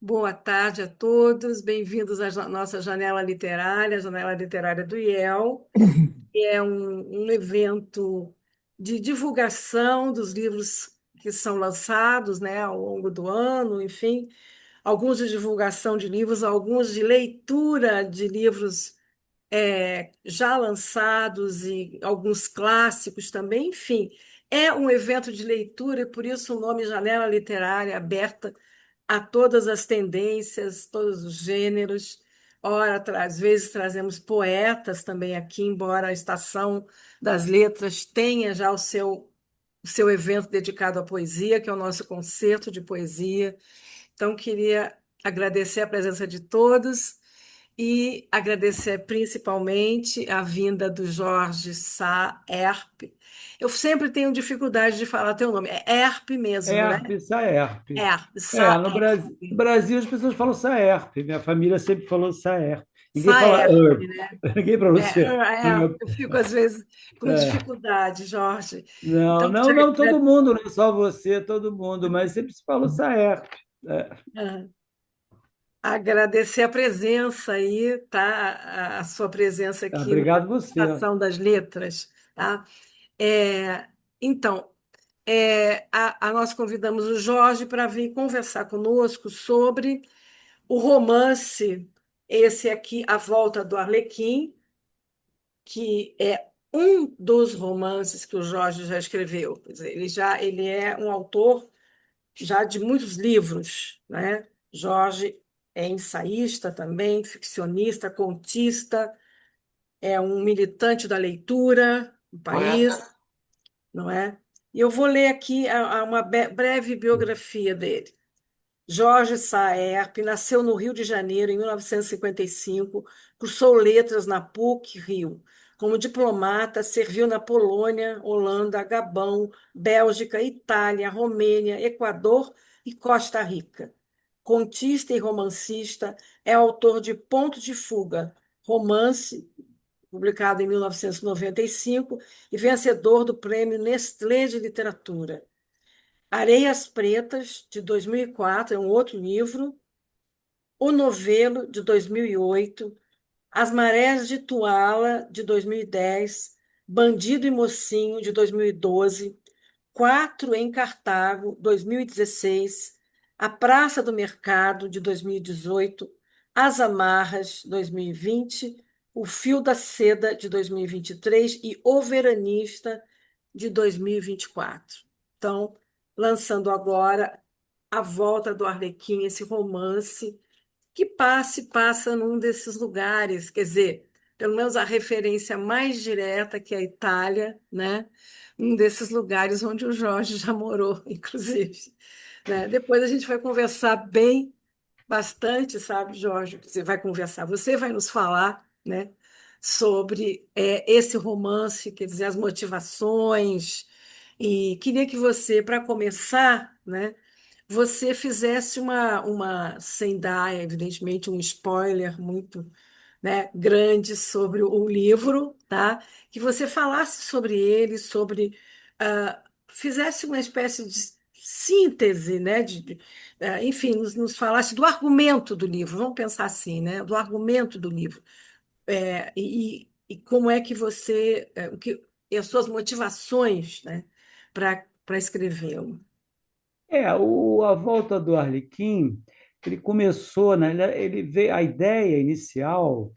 Boa tarde a todos, bem-vindos à nossa janela literária, a janela literária do IEL, que é um evento de divulgação dos livros que são lançados, né, ao longo do ano, enfim, alguns de divulgação de livros, alguns de leitura de livros já lançados e alguns clássicos também, enfim, é um evento de leitura e por isso o nome Janela Literária aberta a todas as tendências, todos os gêneros. Ora, às vezes trazemos poetas também aqui, embora a Estação das Letras tenha já o seu evento dedicado à poesia, que é o nosso concerto de poesia. Então, queria agradecer a presença de todos e agradecer principalmente a vinda do Jorge Sá Erp. Eu sempre tenho dificuldade de falar teu nome. É Erp mesmo, né? Herpes, Saerp. Erp, Sá No Erp. Brasil as pessoas falam Saerp. Minha família sempre falou Saerp. Ninguém fala Saerp, Herp. né? Ninguém pronuncia Herp. Eu fico às vezes com É. dificuldade, Jorge. Não, Então, não, não, todo mundo, não é só você, todo mundo, mas sempre se falou Saerp. É. agradecer a presença aí, tá? A sua presença aqui na Obrigado você. Estação das Letras, tá? É, então, nós convidamos o Jorge para vir conversar conosco sobre o romance, esse aqui, A Volta do Arlequim, que é um dos romances que o Jorge já escreveu. Quer dizer, ele é um autor já de muitos livros, né? Jorge é ensaísta também, ficcionista, contista, é um militante da leitura no país, não é? E eu vou ler aqui uma breve biografia dele. Jorge Saerp nasceu no Rio de Janeiro em 1955, cursou letras na PUC Rio. Como diplomata, serviu na Polônia, Holanda, Gabão, Bélgica, Itália, Romênia, Equador e Costa Rica. Contista e romancista, é autor de Ponto de Fuga, romance publicado em 1995 e vencedor do Prêmio Nestlé de Literatura. Areias Pretas, de 2004, é um outro livro. O Novelo, de 2008. As Marés de Tuala, de 2010. Bandido e Mocinho, de 2012. Quatro em Cartago, 2016. A Praça do Mercado, de 2018. As Amarras, 2020. O Fio da Seda, de 2023. E O Veranista, de 2024. Então, lançando agora A Volta do Arlequim, esse romance que passa num desses lugares, quer dizer, pelo menos a referência mais direta, que é a Itália, né? Um desses lugares onde o Jorge já morou, inclusive, né? Depois a gente vai conversar bem, bastante, sabe, Jorge? Você vai conversar, você vai nos falar, né? Sobre esse romance, quer dizer, as motivações. E queria que você, para começar, né? Você fizesse sem dar, evidentemente, um spoiler muito, né, grande sobre o livro, tá? Que você falasse sobre ele, fizesse uma espécie de síntese, né? Enfim, nos falasse do argumento do livro, vamos pensar assim, né? Do argumento do livro. E como é que e as suas motivações, né, para escrevê-lo. A volta do Arlequim, ele começou, né? Ele veio, a ideia inicial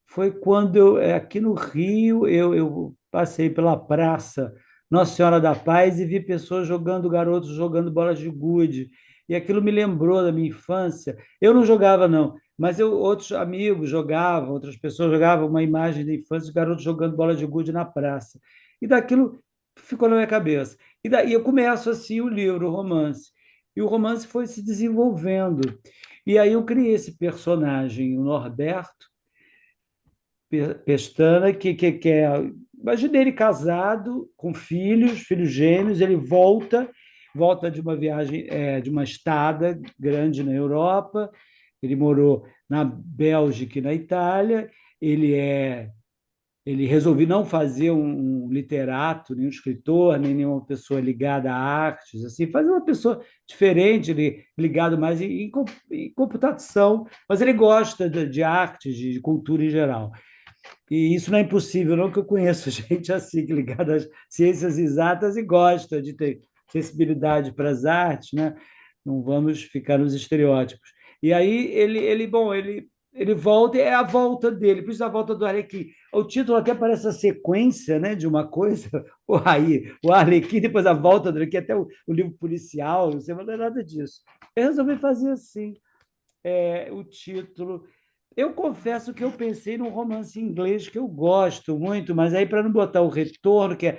foi quando aqui no Rio, eu passei pela praça Nossa Senhora da Paz e vi pessoas jogando, garotos jogando bolas de gude. E aquilo me lembrou da minha infância. Eu não jogava, não, mas outros amigos jogavam, outras pessoas jogavam uma imagem da infância de garotos jogando bola de gude na praça. E daquilo ficou na minha cabeça. E daí eu começo assim o livro, o romance. E o romance foi se desenvolvendo. E aí eu criei esse personagem, o Norberto Pestana, que é. Imaginei ele casado, com filhos gêmeos, ele volta de uma viagem, de uma estada grande na Europa, ele morou na Bélgica e na Itália, ele é ele resolvi não fazer um literato, nenhum escritor, nem nenhuma pessoa ligada a artes, assim, fazer uma pessoa diferente, ligado mais em computação, mas ele gosta de artes, de cultura em geral. E isso não é impossível, não, que eu conheço gente assim, que ligada às ciências exatas e gosta de ter sensibilidade para as artes, né? Não vamos ficar nos estereótipos. E aí bom, ele volta, é a volta dele, por isso a volta do Arlequim. O título até parece a sequência, né, de uma coisa, o Arlequim, depois a volta do Arlequim, até o livro policial, não sei, mas não é nada disso. Eu resolvi fazer assim, o título. Eu confesso que eu pensei num romance inglês que eu gosto muito, mas aí para não botar o retorno, que é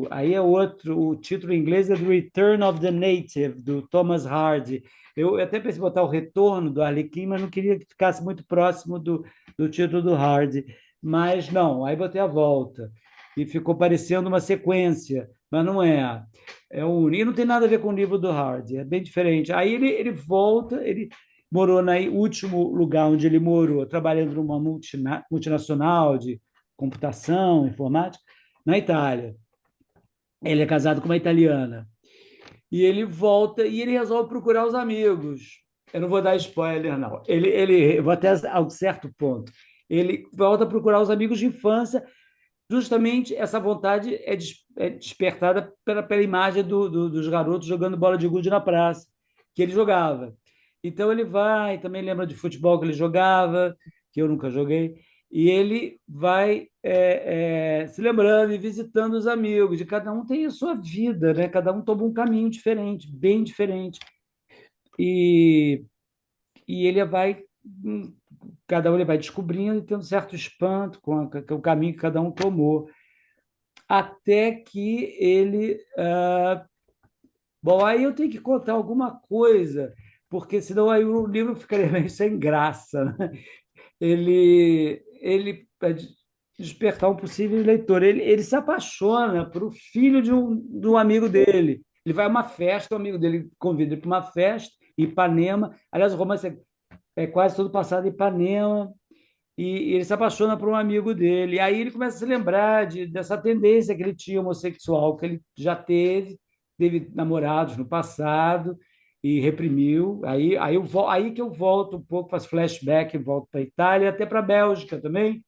aí é outro, o título em inglês é The Return of the Native, do Thomas Hardy. Eu até pensei em botar o retorno do Arlequim, mas não queria que ficasse muito próximo do título do Hardy. Mas não, aí botei a volta. E ficou parecendo uma sequência, mas não é. E não tem nada a ver com o livro do Hardy, é bem diferente. Aí ele volta, ele morou no último lugar onde ele morou, trabalhando numa multinacional de computação, informática, na Itália. Ele é casado com uma italiana. E ele volta e ele resolve procurar os amigos. Eu não vou dar spoiler, não. Eu vou até a um certo ponto. Ele volta a procurar os amigos de infância. Justamente essa vontade é despertada pela imagem dos garotos jogando bola de gude na praça, que ele jogava. Então ele vai, também lembra de futebol que ele jogava, que eu nunca joguei, e ele vai se lembrando e visitando os amigos, e cada um tem a sua vida, né? Cada um toma um caminho diferente, bem diferente. E, e ele vai, cada um ele vai descobrindo e tendo certo espanto com o caminho que cada um tomou até que ele. Bom, aí eu tenho que contar alguma coisa, porque senão aí o livro ficaria meio sem graça, né? Ele para despertar um possível leitor. Ele se apaixona por o filho de um amigo dele. Ele vai a uma festa, o amigo dele convida ele para uma festa, em Ipanema. Aliás, o romance é quase todo passado em Ipanema e ele se apaixona por um amigo dele. E aí ele começa a se lembrar dessa tendência que ele tinha homossexual, que ele já teve namorados no passado e reprimiu. Aí que eu volto um pouco, faço flashback, volto para a Itália, até para a Bélgica também,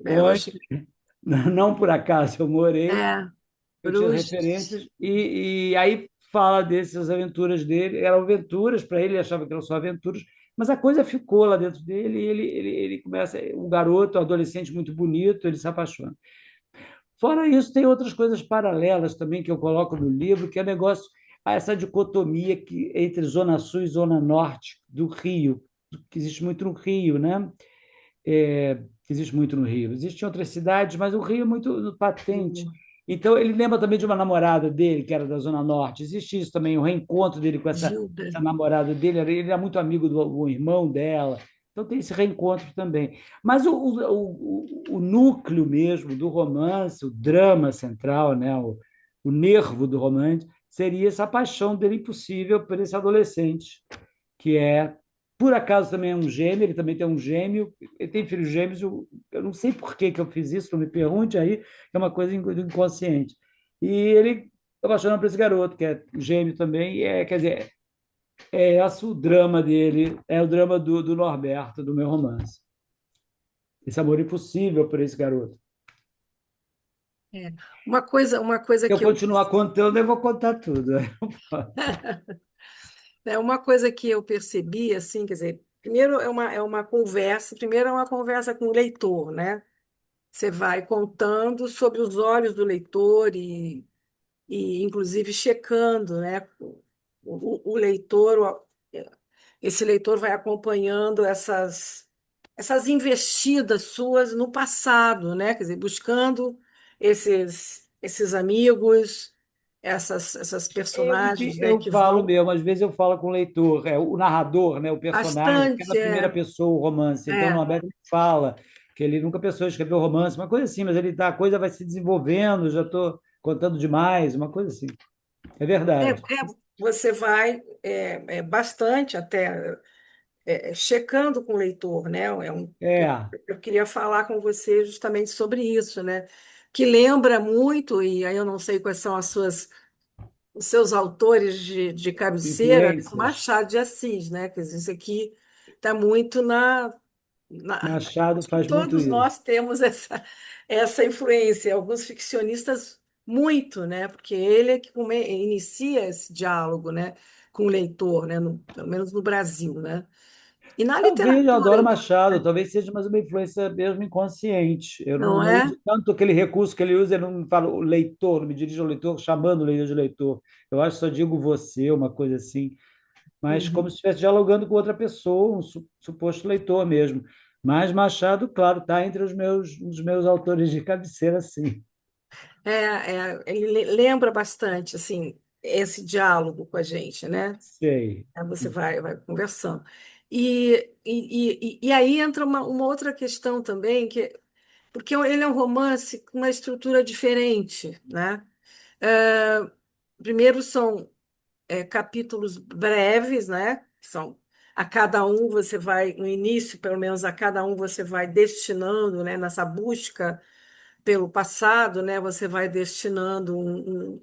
onde, Bélgica. não por acaso, eu morei, É, eu tinha Proust. referências, e aí fala dessas aventuras dele, eram aventuras para ele, ele achava que eram só aventuras, mas a coisa ficou lá dentro dele, e ele começa, um garoto, um adolescente muito bonito, ele se apaixona. Fora isso, tem outras coisas paralelas também que eu coloco no livro, que é o negócio, essa dicotomia entre Zona Sul e Zona Norte do Rio, que existe muito no Rio, né? Que existe muito no Rio. Existem outras cidades, mas o Rio é muito patente. Então, ele lembra também de uma namorada dele, que era da Zona Norte. Existe isso também, o reencontro dele com Gilda. essa namorada dele. Ele era muito amigo do irmão dela. Então, tem esse reencontro também. Mas o núcleo mesmo do romance, o drama central, né? O nervo do romance, seria essa paixão dele impossível por esse adolescente, que por acaso também é um gêmeo, ele também tem um gêmeo, ele tem filhos gêmeos, eu não sei por que eu fiz isso, não me pergunte aí, é uma coisa do inconsciente. E ele se apaixona por esse garoto, que é gêmeo também, quer dizer, é esse o drama dele, é o drama do Norberto, do meu romance. Esse amor impossível por esse garoto. É. Uma coisa Se eu que eu, continuar contando, eu vou contar tudo. uma coisa que eu percebi, assim, quer dizer, primeiro é uma conversa, primeiro é uma conversa com o leitor, né? Você vai contando sobre os olhos do leitor e inclusive checando, né? O leitor, esse leitor vai acompanhando essas investidas suas no passado, né? Quer dizer, buscando esses amigos, essas personagens, né? Eu Que falo vão mesmo, às vezes eu falo com o leitor, o narrador, né, o personagem, que é na bastante, primeira pessoa o romance. Então, o é, Norberto fala que ele nunca pensou em escrever romance, uma coisa assim, mas a coisa vai se desenvolvendo, já estou contando demais, uma coisa assim. É é, verdade. você vai bastante até. checando com o leitor, né? É, Eu queria falar com você justamente sobre isso, né? Que lembra muito, e aí eu não sei quais são os seus autores de cabeceira, né? O influências. Machado de Assis, né? Quer dizer, isso aqui está muito Machado acho que faz muito todos isso. nós temos essa influência, alguns ficcionistas muito, né? Porque ele é que inicia esse diálogo, né? Com o leitor, né? Pelo menos no Brasil, né? E na Talvez eu literatura, adoro Machado, talvez seja mais uma influência mesmo inconsciente. Eu não não uso é? tanto aquele recurso que ele usa, eu não falo o leitor, não me dirijo ao leitor chamando o leitor de leitor. Eu acho que só digo você, uma coisa assim, mas como Uhum. se estivesse dialogando com outra pessoa, um suposto leitor mesmo. Mas Machado, claro, está entre um dos meus autores de cabeceira, sim. Ele lembra bastante, assim, esse diálogo com a gente, né? Sei. Aí você vai conversando. E aí entra uma outra questão também, porque ele é um romance com uma estrutura diferente, né? É, primeiro são capítulos breves, né? A cada um você vai, no início, pelo menos a cada um você vai destinando, né? Nessa busca pelo passado, né? Você vai destinando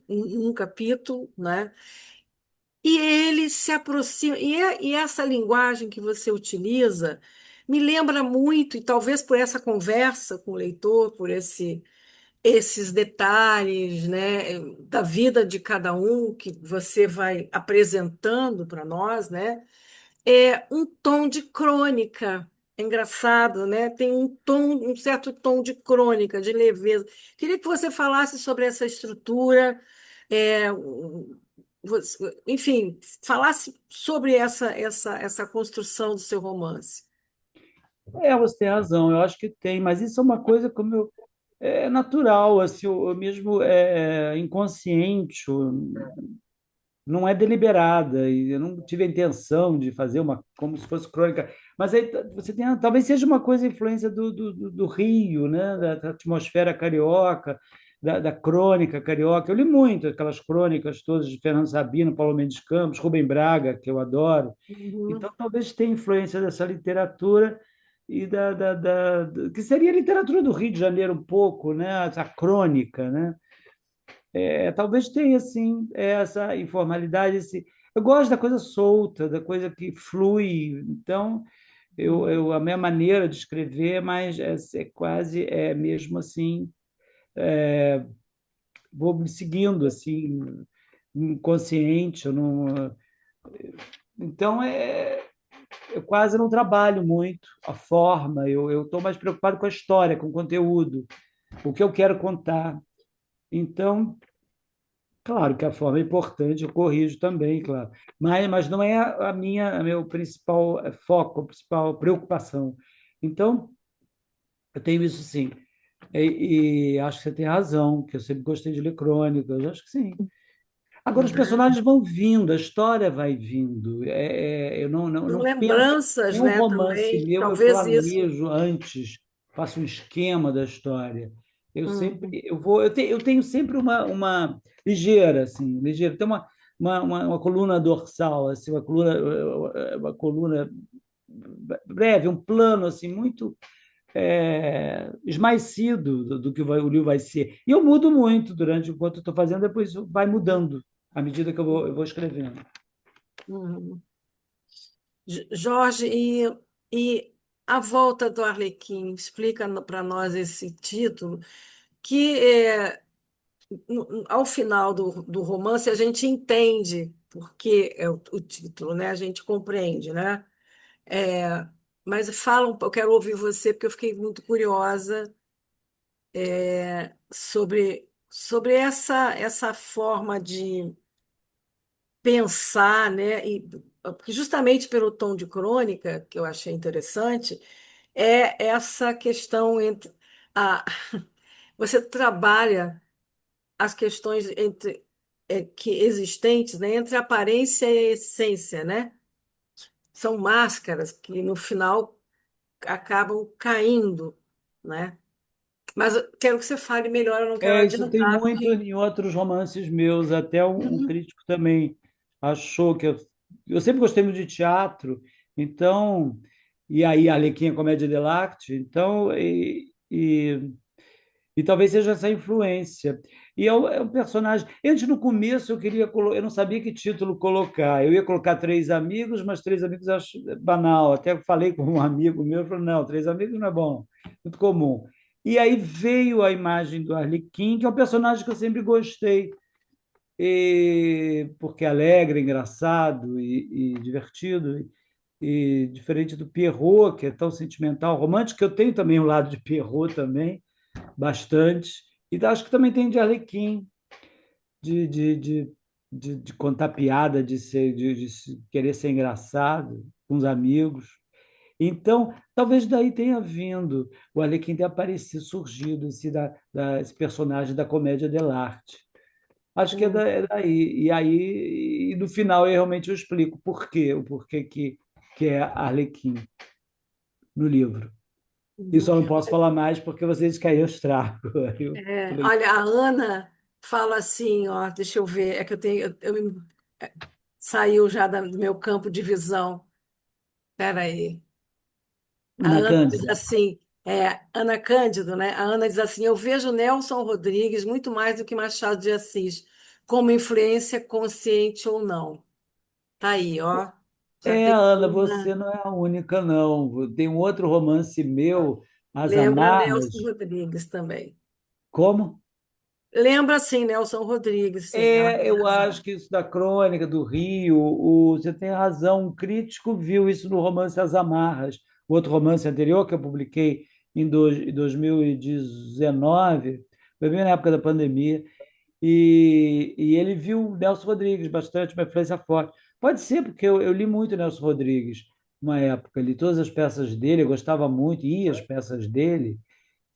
um capítulo, né? E ele se aproxima, e essa linguagem que você utiliza me lembra muito, e talvez por essa conversa com o leitor, por esses detalhes, né, da vida de cada um que você vai apresentando para nós, né, é um tom de crônica. É engraçado, né? Tem um certo tom de crônica, de leveza. Queria que você falasse sobre essa estrutura, enfim, falasse sobre essa construção do seu romance. É, você tem razão, eu acho que tem, mas isso é uma coisa como é natural, assim, o mesmo inconsciente, não é deliberada, e eu não tive a intenção de fazer uma como se fosse crônica, mas aí você tem, talvez seja uma coisa influência do Rio, né, da atmosfera carioca, da crônica carioca. Eu li muito aquelas crônicas todas de Fernando Sabino, Paulo Mendes Campos, Rubem Braga, que eu adoro. Uhum, Então, talvez tenha influência dessa literatura e que seria a literatura do Rio de Janeiro um pouco, né? Essa crônica, né? Talvez tenha, assim, essa informalidade. Eu gosto da coisa solta, da coisa que flui. Então, uhum, a minha maneira de escrever é quase mesmo assim, vou me seguindo assim, inconsciente. Eu não, então, eu quase não trabalho muito a forma, eu estou mais preocupado com a história, com o conteúdo, o que eu quero contar. Então, claro que a forma é importante, eu corrijo também, claro, mas não é a meu principal foco, a principal preocupação. Então, eu tenho isso sim. E acho que você tem razão, que eu sempre gostei de ler crônicas, eu acho que sim. Agora, os uhum. personagens vão vindo, a história vai vindo. Eu São não penso. lembranças, Nenhum né, romance também, meu eu talvez isso. planejo antes, faço um esquema da história. Eu sempre, Uhum, eu tenho sempre uma ligeira, assim, ligeira. Tem uma coluna dorsal, assim, uma coluna breve, um plano assim muito esmaecido do que o livro vai ser. E eu mudo muito durante enquanto estou fazendo, depois vai mudando à medida que eu vou escrevendo. uhum. Jorge, e A Volta do Arlequim, explica para nós esse título, que ao final do romance a gente entende porque é o título, né? A gente compreende, né? É, mas eu quero ouvir você, porque eu fiquei muito curiosa sobre essa forma de pensar, né? Porque justamente pelo tom de crônica, que eu achei interessante, é essa questão entre a você trabalha as questões que existentes, né, entre a aparência e a essência, né? São máscaras que no final acabam caindo, né? Mas eu quero que você fale melhor, eu não quero Isso tem adiantar, muito porque em outros romances meus, até um Uhum, crítico também achou que eu sempre gostei muito de teatro Então, e aí a Arlequim é comédia dell'arte, então, e talvez seja essa influência. E é um personagem. Antes, no começo, eu não sabia que título colocar. Eu ia colocar Três Amigos, mas Três Amigos eu acho banal. Até falei com um amigo meu, ele falou: não, Três Amigos não é bom, muito comum. E aí veio a imagem do Arlequim, que é um personagem que eu sempre gostei, porque é alegre, engraçado e divertido. E diferente do Pierrot, que é tão sentimental, romântico, que eu tenho também um lado de Pierrot também, bastante. E acho que também tem de Arlequim, de, de, de, de contar piada, querer ser engraçado com os amigos. Então, talvez daí tenha vindo o Arlequim ter aparecido, surgido esse personagem da comédia dell'arte. Acho que Hum, é daí. E aí, no final, eu realmente eu explico o porquê que é Arlequim no livro. E uhum. só não posso falar mais porque vocês caíram os trapos. Eu falei, Olha, a Ana fala assim, ó, deixa eu ver, é que eu tenho, saiu já do meu campo de visão. Espera aí. A Ana Ana diz Cândida. assim, Ana Cândido, né? A Ana diz assim: eu vejo Nelson Rodrigues muito mais do que Machado de Assis, como influência consciente ou não. Tá aí, ó. Já tem Ana, uma. você não é a única, não. Tem um outro romance meu, As Lembra Nelson Amarras. Rodrigues também. Como? Lembra sim, Nelson Rodrigues, sim, ela tem Eu acho razão. que isso da crônica do Rio, você tem razão, um crítico viu isso no romance As Amarras, o outro romance anterior que eu publiquei em 2019, foi bem na época da pandemia, e ele viu o Nelson Rodrigues bastante, uma influência forte. Pode ser, porque eu li muito Nelson Rodrigues uma época, li todas as peças dele, eu gostava muito, ia às peças dele,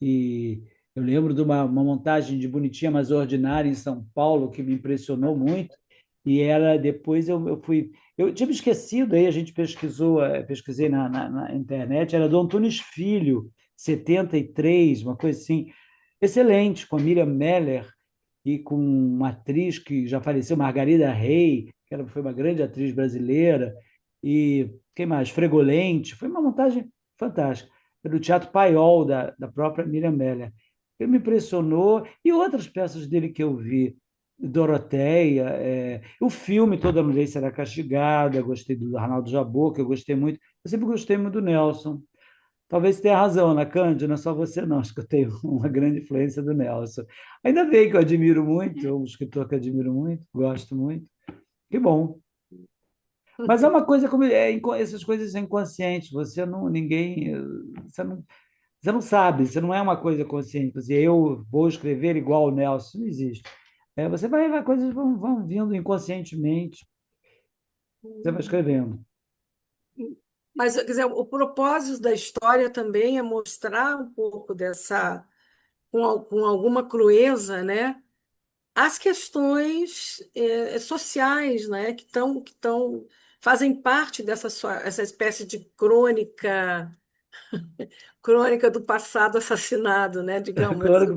e eu lembro de uma montagem de Bonitinha Mas Ordinária em São Paulo que me impressionou muito. E era depois eu fui. Eu tinha me esquecido, aí a gente pesquisou, pesquisei na internet, era do Antunes Filho, 73, uma coisa assim. Excelente, com a Miriam Meller e com uma atriz que já faleceu, Margarida Rey, que ela foi uma grande atriz brasileira, e quem mais? Fregolente. Foi uma montagem fantástica do Teatro Paiol, da própria Miriam Meller. Ele me impressionou, e outras peças dele que eu vi, Doroteia, o filme Toda Mulher Será Castigada, gostei do Arnaldo Jabor, que eu gostei muito. Eu sempre gostei muito do Nelson. Talvez tenha razão, Ana Cândido, não é só você, não. Acho que eu tenho uma grande influência do Nelson. Ainda bem que eu admiro muito, é um escritor que eu admiro muito, gosto muito. Que bom. Mas é uma coisa como essas coisas são inconscientes. Você não sabe, você não é uma coisa consciente. Você, eu vou escrever igual o Nelson, não existe. Coisas vão vindo inconscientemente, você vai escrevendo. Mas, quer dizer, o propósito da história também é mostrar um pouco dessa, com alguma crueza, né? As questões sociais, né, fazem parte essa espécie de crônica do passado assassinado, né, digamos. Claro que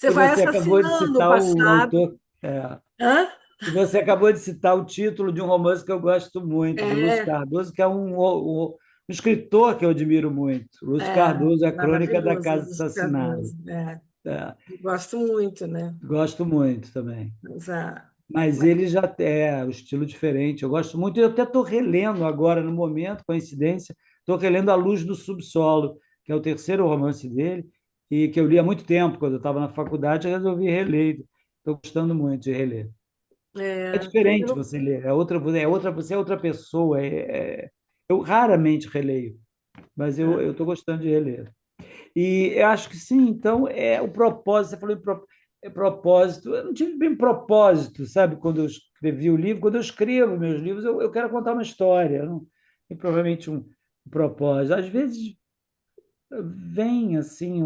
Você e vai você acabou de assassinando o citar o passado. autor. Hã? E você acabou de citar o título de um romance que eu gosto muito, do Lúcio É, Cardoso, que é um escritor que eu admiro muito. Lúcio Cardoso, A Crônica da maravilhoso, Casa Luiz Assassinada. Cardoso. É, É, gosto muito, né? gosto muito também. Mas, Mas mas, ele já é o estilo diferente. Eu gosto muito. Eu até estou relendo agora, no momento, coincidência, estou relendo A Luz do Subsolo, que é o terceiro romance dele, e que eu li há muito tempo, quando eu estava na faculdade, eu resolvi reler. Estou gostando muito de reler. É diferente primeiro, você ler, você é outra pessoa. Eu raramente releio, mas é, eu estou gostando de reler. E eu acho que sim, então é o propósito, você falou em propósito, eu não tive bem propósito, sabe, quando eu escrevi o livro, quando eu escrevo meus livros, eu quero contar uma história, eu não tem provavelmente um propósito. Às vezes vem assim,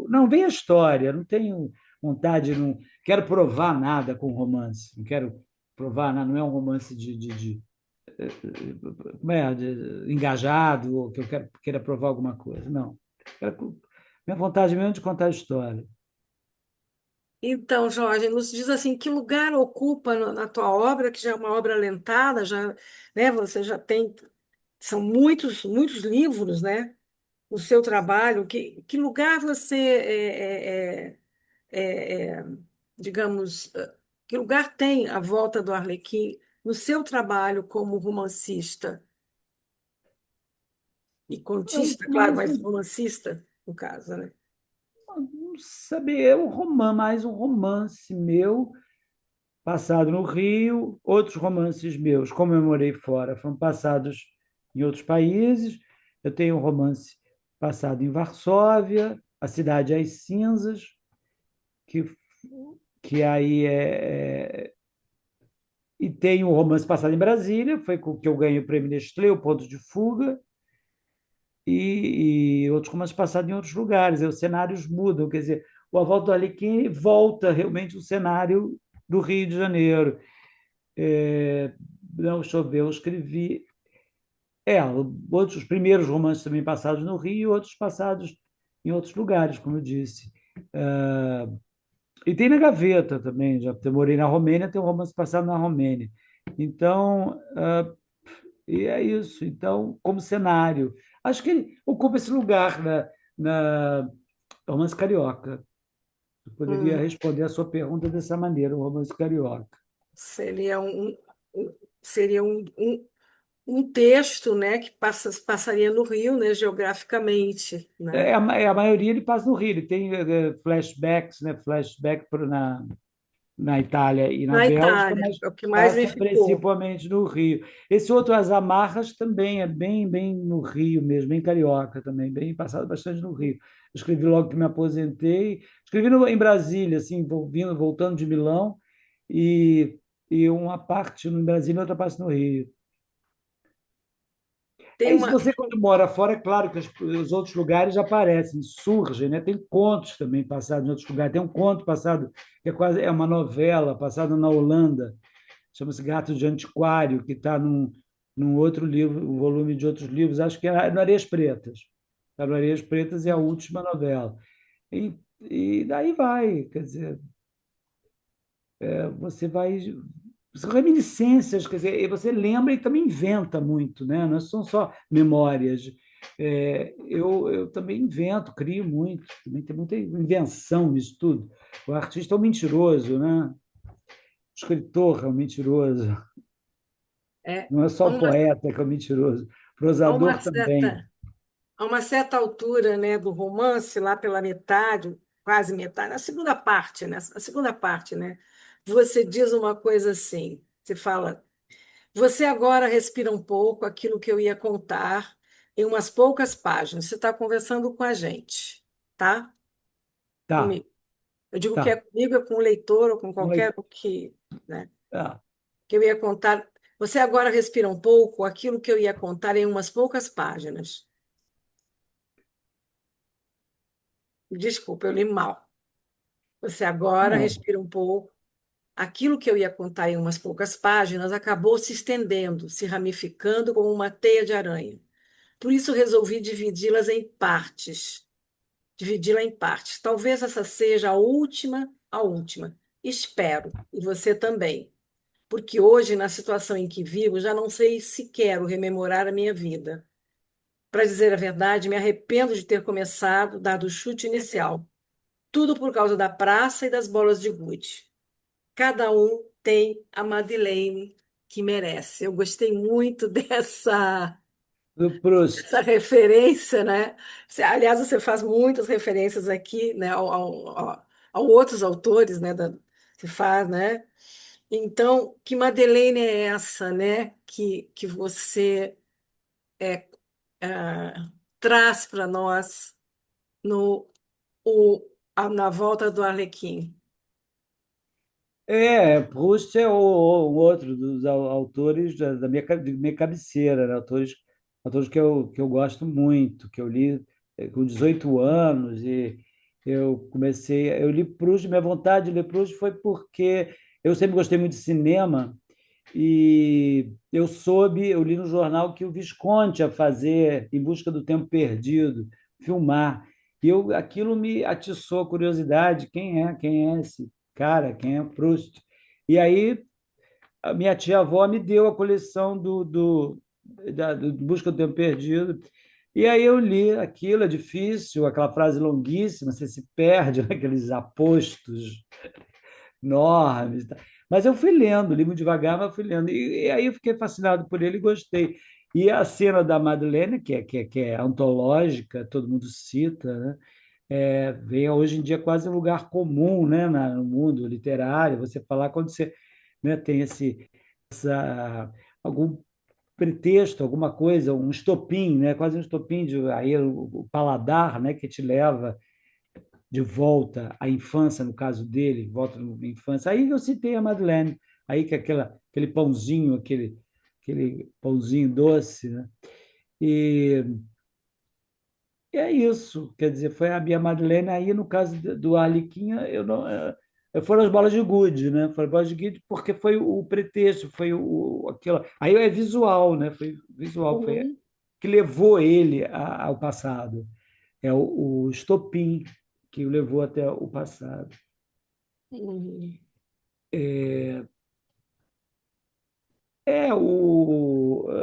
não, vem a história, não tenho vontade, não quero provar nada com romance, não quero provar nada, não é um romance como é, engajado, ou que eu queira provar alguma coisa. Não. Minha vontade mesmo é de contar a história. Então, Jorge, nos diz assim, que lugar ocupa na tua obra, que já é uma obra alentada, já, né, você já tem, são muitos, muitos livros, né, o seu trabalho, que lugar você, é, digamos, que lugar tem a volta do Arlequim no seu trabalho como romancista e contista, claro, Mais mas um, romancista, no caso, né? não saber, é um romance, mais um romance meu, passado no Rio, outros romances meus, como eu morei fora, foram passados em outros países. Eu tenho um romance passado em Varsóvia, A Cidade às Cinzas, que, que aí e tem um romance passado em Brasília, foi com que eu ganhei o prêmio Nestlé, O Ponto de Fuga, e outros romances passados em outros lugares. Os cenários mudam, quer dizer, o A Volta do Arlequim volta realmente o cenário do Rio de Janeiro. É, não, deixa eu ver, eu escrevi. Outros os primeiros romances também passados no Rio, outros passados em outros lugares, como eu disse. E tem na gaveta também, já eu morei na Romênia, tem um romance passado na Romênia. Então, e é isso. Então, como cenário, acho que ele ocupa esse lugar na romance carioca. Eu poderia Hum, responder a sua pergunta dessa maneira, o romance carioca. seria seria um texto, né, que passaria no Rio, né, geograficamente, né? A maioria ele passa no Rio, ele tem flashbacks, né, flashback na Itália e na Na Bélgica, Itália, mas é o que mais me passa ficou. principalmente no Rio. Esse outro, As Amarras, também é bem no Rio mesmo, bem carioca também, bem passado bastante no Rio. Eu escrevi logo que me aposentei, escrevi em Brasília, assim, voltando de Milão, e, e uma parte no Brasília e outra parte no Rio. Tem É isso, uma, você quando mora fora, é claro que os outros lugares aparecem, surgem, né? Tem contos também passados em outros lugares. Tem um conto passado, que é quase uma novela, passada na Holanda, chama-se Gato de Antiquário, que está num outro livro, um volume de outros livros, acho que é no Areias Pretas. Está no Areias Pretas é a última novela. E daí vai, quer dizer, você vai. São reminiscências, quer dizer, e você lembra e também inventa muito, né? Não são só memórias. Eu também invento, crio muito, também tem muita invenção nisso tudo. O artista é um mentiroso, né? O escritor é um mentiroso. é, Não é só há o uma, poeta que é o mentiroso, o há uma prosador também. certa, há uma certa altura, né, do romance, lá pela metade, quase metade, na segunda parte, né? A segunda parte, né? Você diz uma coisa assim, você fala, você agora respira um pouco aquilo que eu ia contar em umas poucas páginas. Você está conversando com a gente, tá? Tá, Comigo. Eu digo que é tá. comigo, é com o leitor ou com Um qualquer um que, né, ah, que eu ia contar. Você agora respira um pouco aquilo que eu ia contar em umas poucas páginas. Desculpa, eu li mal. Você agora não. respira um pouco. Aquilo que eu ia contar em umas poucas páginas acabou se estendendo, se ramificando como uma teia de aranha. Por isso resolvi dividi-las em partes. Dividi-la em partes. Talvez essa seja a última. Espero, e você também. Porque hoje, na situação em que vivo, já não sei se quero rememorar a minha vida. Para dizer a verdade, me arrependo de ter começado, dado o chute inicial. Tudo por causa da praça e das bolas de gude. Cada um tem a Madeleine que merece. Eu gostei muito Do dessa Proust. referência, né? Aliás, você faz muitas referências aqui, né, a outros autores, né, que faz, né? Então, que Madeleine é essa, né, que você traz para nós no, na volta do Arlequim? Proust é o outro dos autores de minha cabeceira, né? Autores que eu gosto muito, que eu li com 18 anos e eu li Proust, minha vontade de ler Proust foi porque eu sempre gostei muito de cinema e eu li no jornal que o Visconti ia fazer Em Busca do Tempo Perdido, filmar. Aquilo me atiçou a curiosidade, quem é esse cara, quem é Proust? E aí a minha tia-avó me deu a coleção do Busca do Tempo Perdido. E aí eu li aquilo, é difícil, aquela frase longuíssima, você se perde naqueles apostos enormes. Tá? Mas eu fui lendo, li muito devagar, mas fui lendo. E aí eu fiquei fascinado por ele e gostei. E a cena da Madeleine, que é antológica, todo mundo cita, né? Vem hoje em dia quase um lugar comum, né, no mundo literário, você falar quando você, né, tem algum pretexto, alguma coisa, um estopim, né, quase um estopim aí o paladar, né, que te leva de volta à infância, no caso dele, volta à infância. Aí eu citei a Madeleine, aí que aquele pãozinho, aquele pãozinho doce, né? E, e é isso, quer dizer, foi a minha Madeleine. Aí, no caso do Arlequim, eu não, foram as bolas de gude, né? Foram as bolas de gude porque foi o pretexto, foi aquilo. Aí é visual, né? Foi visual, foi Uhum. que levou ele ao passado. É o estopim que o levou até o passado. Uhum.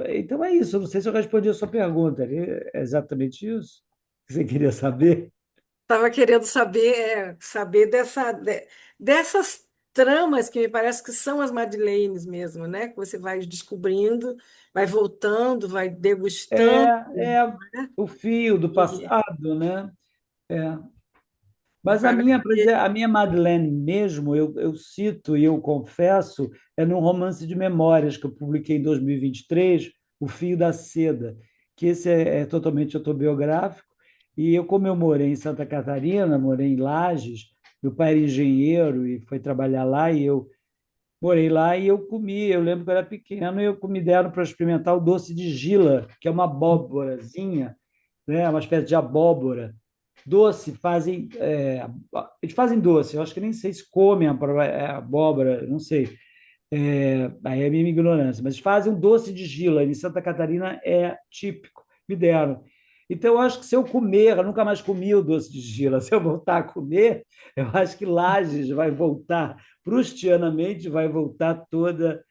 Então é isso. Eu não sei se eu respondi a sua pergunta. É exatamente isso que você queria saber? Estava querendo saber dessas tramas que me parece que são as Madeleines mesmo, né? Que você vai descobrindo, vai voltando, vai É, degustando, é né? o fio do E passado, né? É. Mas vai por ver. exemplo, a minha Madeleine mesmo, eu cito e eu confesso, é num romance de memórias que eu publiquei em 2023, O Fio da Seda, que esse é totalmente autobiográfico. E eu, como eu morei em Santa Catarina, morei em Lages, meu pai era engenheiro e foi trabalhar lá, e eu morei lá e eu comi. Eu lembro que eu era pequeno e me deram para experimentar o doce de gila, que é uma abóborazinha, né? Uma espécie de abóbora doce, eles fazem doce, eu acho que nem sei se comem a abóbora, não sei, aí é a minha ignorância, mas fazem um doce de gila, em Santa Catarina é típico, me deram. Então, eu acho que se eu comer, eu nunca mais comi o doce de gila, se eu voltar a comer, eu acho que Lages vai voltar, prustianamente, vai voltar toda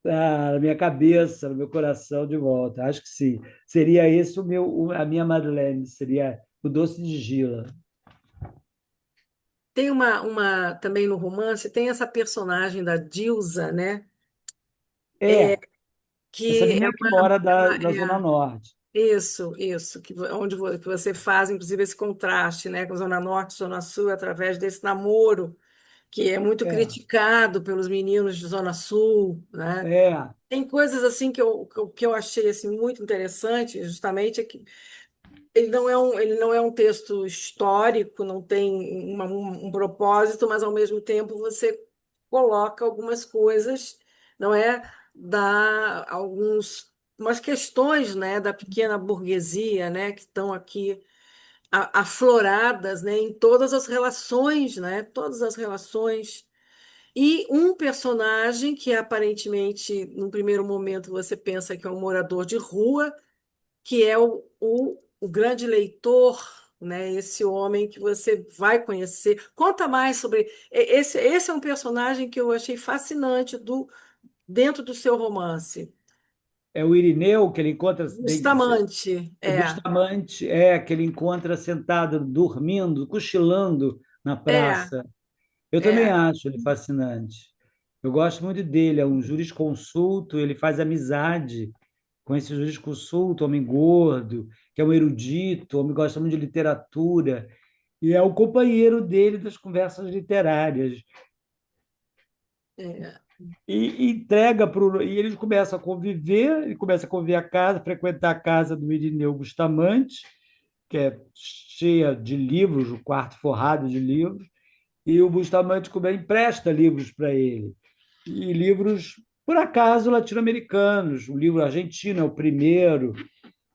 na minha cabeça, no meu coração de volta. Acho que sim. Seria esse a minha Madeleine, seria o doce de gila. Tem também no romance, tem essa personagem da Dilsa, né? É, essa Que é menina que mora da Zona é Norte. isso, que você faz, inclusive, esse contraste, né, com Zona Norte e Zona Sul, através desse namoro, que é muito É, criticado pelos meninos de Zona Sul, né? é, Tem coisas assim que eu achei assim, muito interessante, justamente, é que ele não é um texto histórico, não tem um propósito, mas ao mesmo tempo você coloca algumas coisas, não é? Dá umas questões, né, da pequena burguesia, né, que estão aqui afloradas, né, em todas as relações, né, todas as relações. E um personagem que aparentemente, num primeiro momento, você pensa que é um morador de rua, que é o grande leitor, né? Esse homem que você vai conhecer. Conta mais sobre. Esse é um personagem que eu achei fascinante dentro do seu romance. é o Irineu que ele encontra, Bustamante, o Bustamante, que ele encontra sentado, dormindo, cochilando na é, praça. Eu também é, acho ele fascinante. Eu gosto muito dele, é um jurisconsulto, ele faz amizade com esse jurisconsulto, homem gordo, que é um erudito, homem que gosta muito de literatura, e é o companheiro dele das conversas literárias. é, E entrega para e eles começam a conviver, ele começa a conviver a casa, frequentar a casa do Irineu Bustamante, que é cheia de livros, o quarto forrado de livros, e o Bustamante empresta livros para ele. E livros, por acaso, latino-americanos. O livro argentino é o primeiro.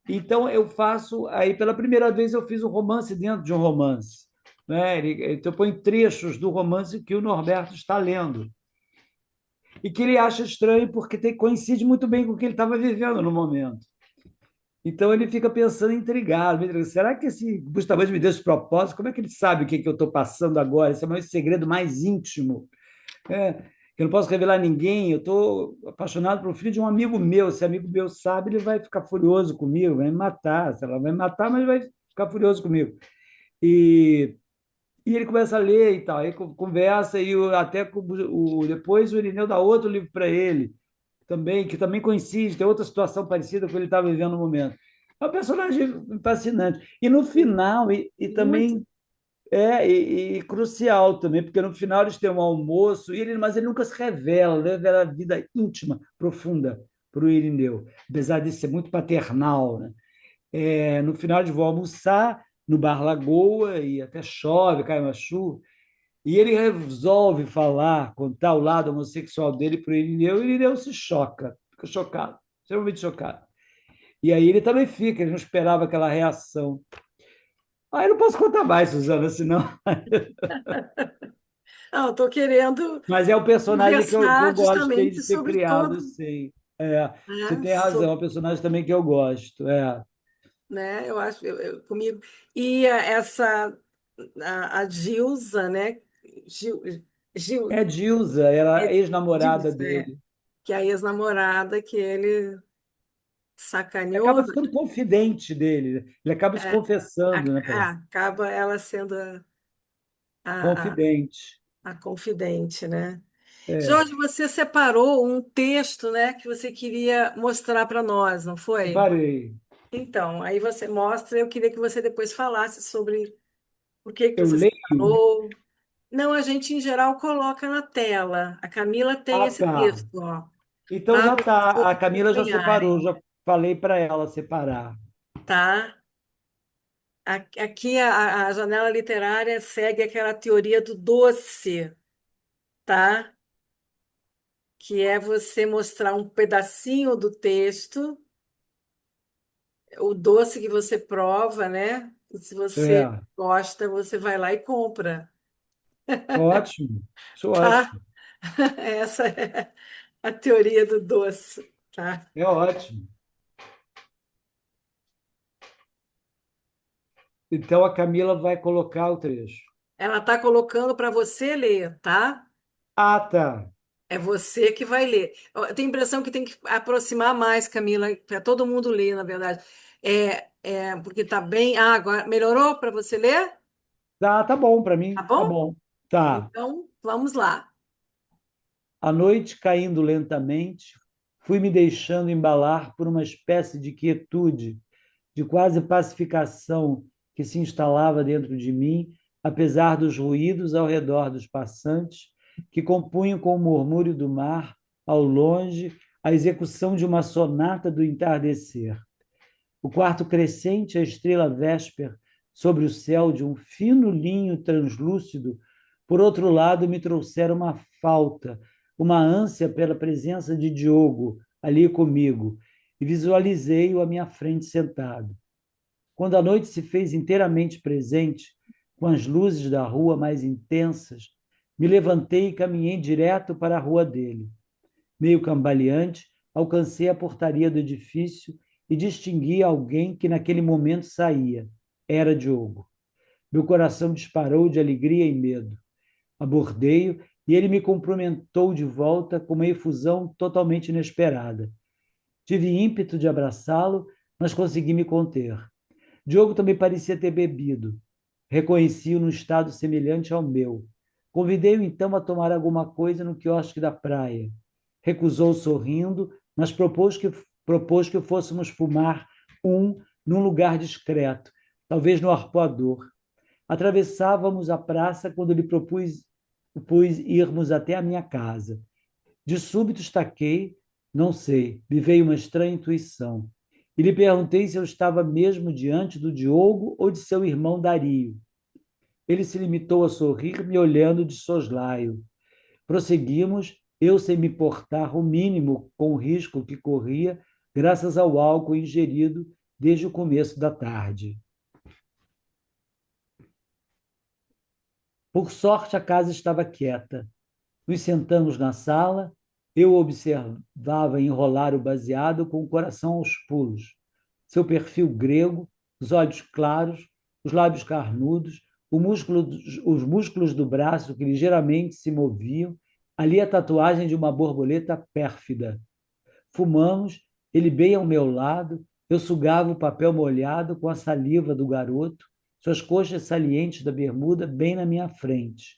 Então, aí pela primeira vez, eu fiz um romance dentro de um romance. Né? Então, põe trechos do romance que o Norberto está lendo e que ele acha estranho porque coincide muito bem com o que ele estava vivendo no momento. Então ele fica pensando, intrigado. Será que esse Bustamante me deu esse propósito? Como é que ele sabe o que eu estou passando agora? Esse é o meu segredo mais íntimo. É, que eu não posso revelar a ninguém. Eu estou apaixonado pelo filho de um amigo meu. Se amigo meu sabe, ele vai ficar furioso comigo, vai me matar. Sei lá, vai me matar, mas vai ficar furioso comigo. E, e ele começa a ler e tal. Aí conversa e até depois o Irineu dá outro livro para ele também, que também coincide, tem outra situação parecida com o que ele estava vivendo no momento. É um personagem fascinante. E no final, e Muito. também e crucial também, porque no final eles têm um almoço, mas ele nunca se revela, né? Revela a vida íntima, profunda para o Irineu, apesar de ser muito paternal. Né? No final eles vão almoçar no Bar Lagoa e até chove, cai uma chuva, e ele resolve falar, contar o lado homossexual dele para o Irineu, e o Irineu se choca, fica chocado, extremamente chocado. E aí ele também fica, ele não esperava aquela reação. Ah, eu não posso contar mais, Suzana, senão. Não, estou querendo Mas é o personagem que eu conversar gostei justamente de ter sobre criado, todo, sim. Você né, tem razão, é um personagem também que eu gosto. né, eu acho, comigo. E a Gilza, né? Gil, Gil, É Dilsa, era a é ex-namorada Gilza, dele. que é a ex-namorada que ele Ele sacaneou, acaba ficando confidente dele, ele acaba se é, confessando, né, para ele. acaba ela sendo a, a, Confidente. a confidente, né? É, Jorge, você separou um texto, né, que você queria mostrar para nós, não foi? separei. Então, aí você mostra, eu queria que você depois falasse sobre por que que Eu você leio. separou. Não, a gente em geral coloca na tela. A Camila tem Ah, esse tá. texto, ó, Então para já os tá. A outros Camila já separou, acompanharem, já falei para ela separar. tá? Aqui a janela literária segue aquela teoria do doce, tá? Que é você mostrar um pedacinho do texto, o doce que você prova, né? E se você É, gosta, você vai lá e compra, ótimo. Isso tá? ótimo. Essa é a teoria do doce, tá? É ótimo. Então a Camila vai colocar o trecho. Ela está colocando para você ler, tá? Ah, tá. É você que vai ler. Eu tenho a impressão que tem que aproximar mais, Camila, para todo mundo ler, na verdade. Porque tá bem. Ah, agora melhorou para você ler? Tá bom para Tá mim. Tá bom? bom. Tá. Então, vamos lá. A noite caindo lentamente, fui me deixando embalar por uma espécie de quietude, de quase pacificação que se instalava dentro de mim, apesar dos ruídos ao redor dos passantes, que compunham com o murmúrio do mar, ao longe, a execução de uma sonata do entardecer. O quarto crescente, a estrela vésper, sobre o céu de um fino linho translúcido, por outro lado, me trouxeram uma falta, uma ânsia pela presença de Diogo ali comigo, e visualizei-o à minha frente sentado. Quando a noite se fez inteiramente presente, com as luzes da rua mais intensas, me levantei e caminhei direto para a rua dele. Meio cambaleante, alcancei a portaria do edifício e distingui alguém que naquele momento saía. Era Diogo. Meu coração disparou de alegria e medo. Abordei-o e ele me cumprimentou de volta com uma efusão totalmente inesperada. Tive ímpeto de abraçá-lo, mas consegui me conter. Diogo também parecia ter bebido. Reconheci-o num estado semelhante ao meu. Convidei-o então a tomar alguma coisa no quiosque da praia. Recusou sorrindo, mas propôs que fôssemos fumar num lugar discreto, talvez no arpoador. Atravessávamos a praça quando lhe propus irmos até a minha casa. De súbito estaquei, não sei, me veio uma estranha intuição. E lhe perguntei se eu estava mesmo diante do Diogo ou de seu irmão Dario. Ele se limitou a sorrir, me olhando de soslaio. Prosseguimos, eu sem me portar o mínimo com o risco que corria, graças ao álcool ingerido desde o começo da tarde. Por sorte, a casa estava quieta. Nos sentamos na sala, eu observava enrolar o baseado com o coração aos pulos. seu perfil grego, os olhos claros, os lábios carnudos, os músculos do braço que ligeiramente se moviam, ali a tatuagem de uma borboleta pérfida. Fumamos, ele bem ao meu lado, eu sugava o papel molhado com a saliva do garoto, suas coxas salientes da bermuda bem na minha frente.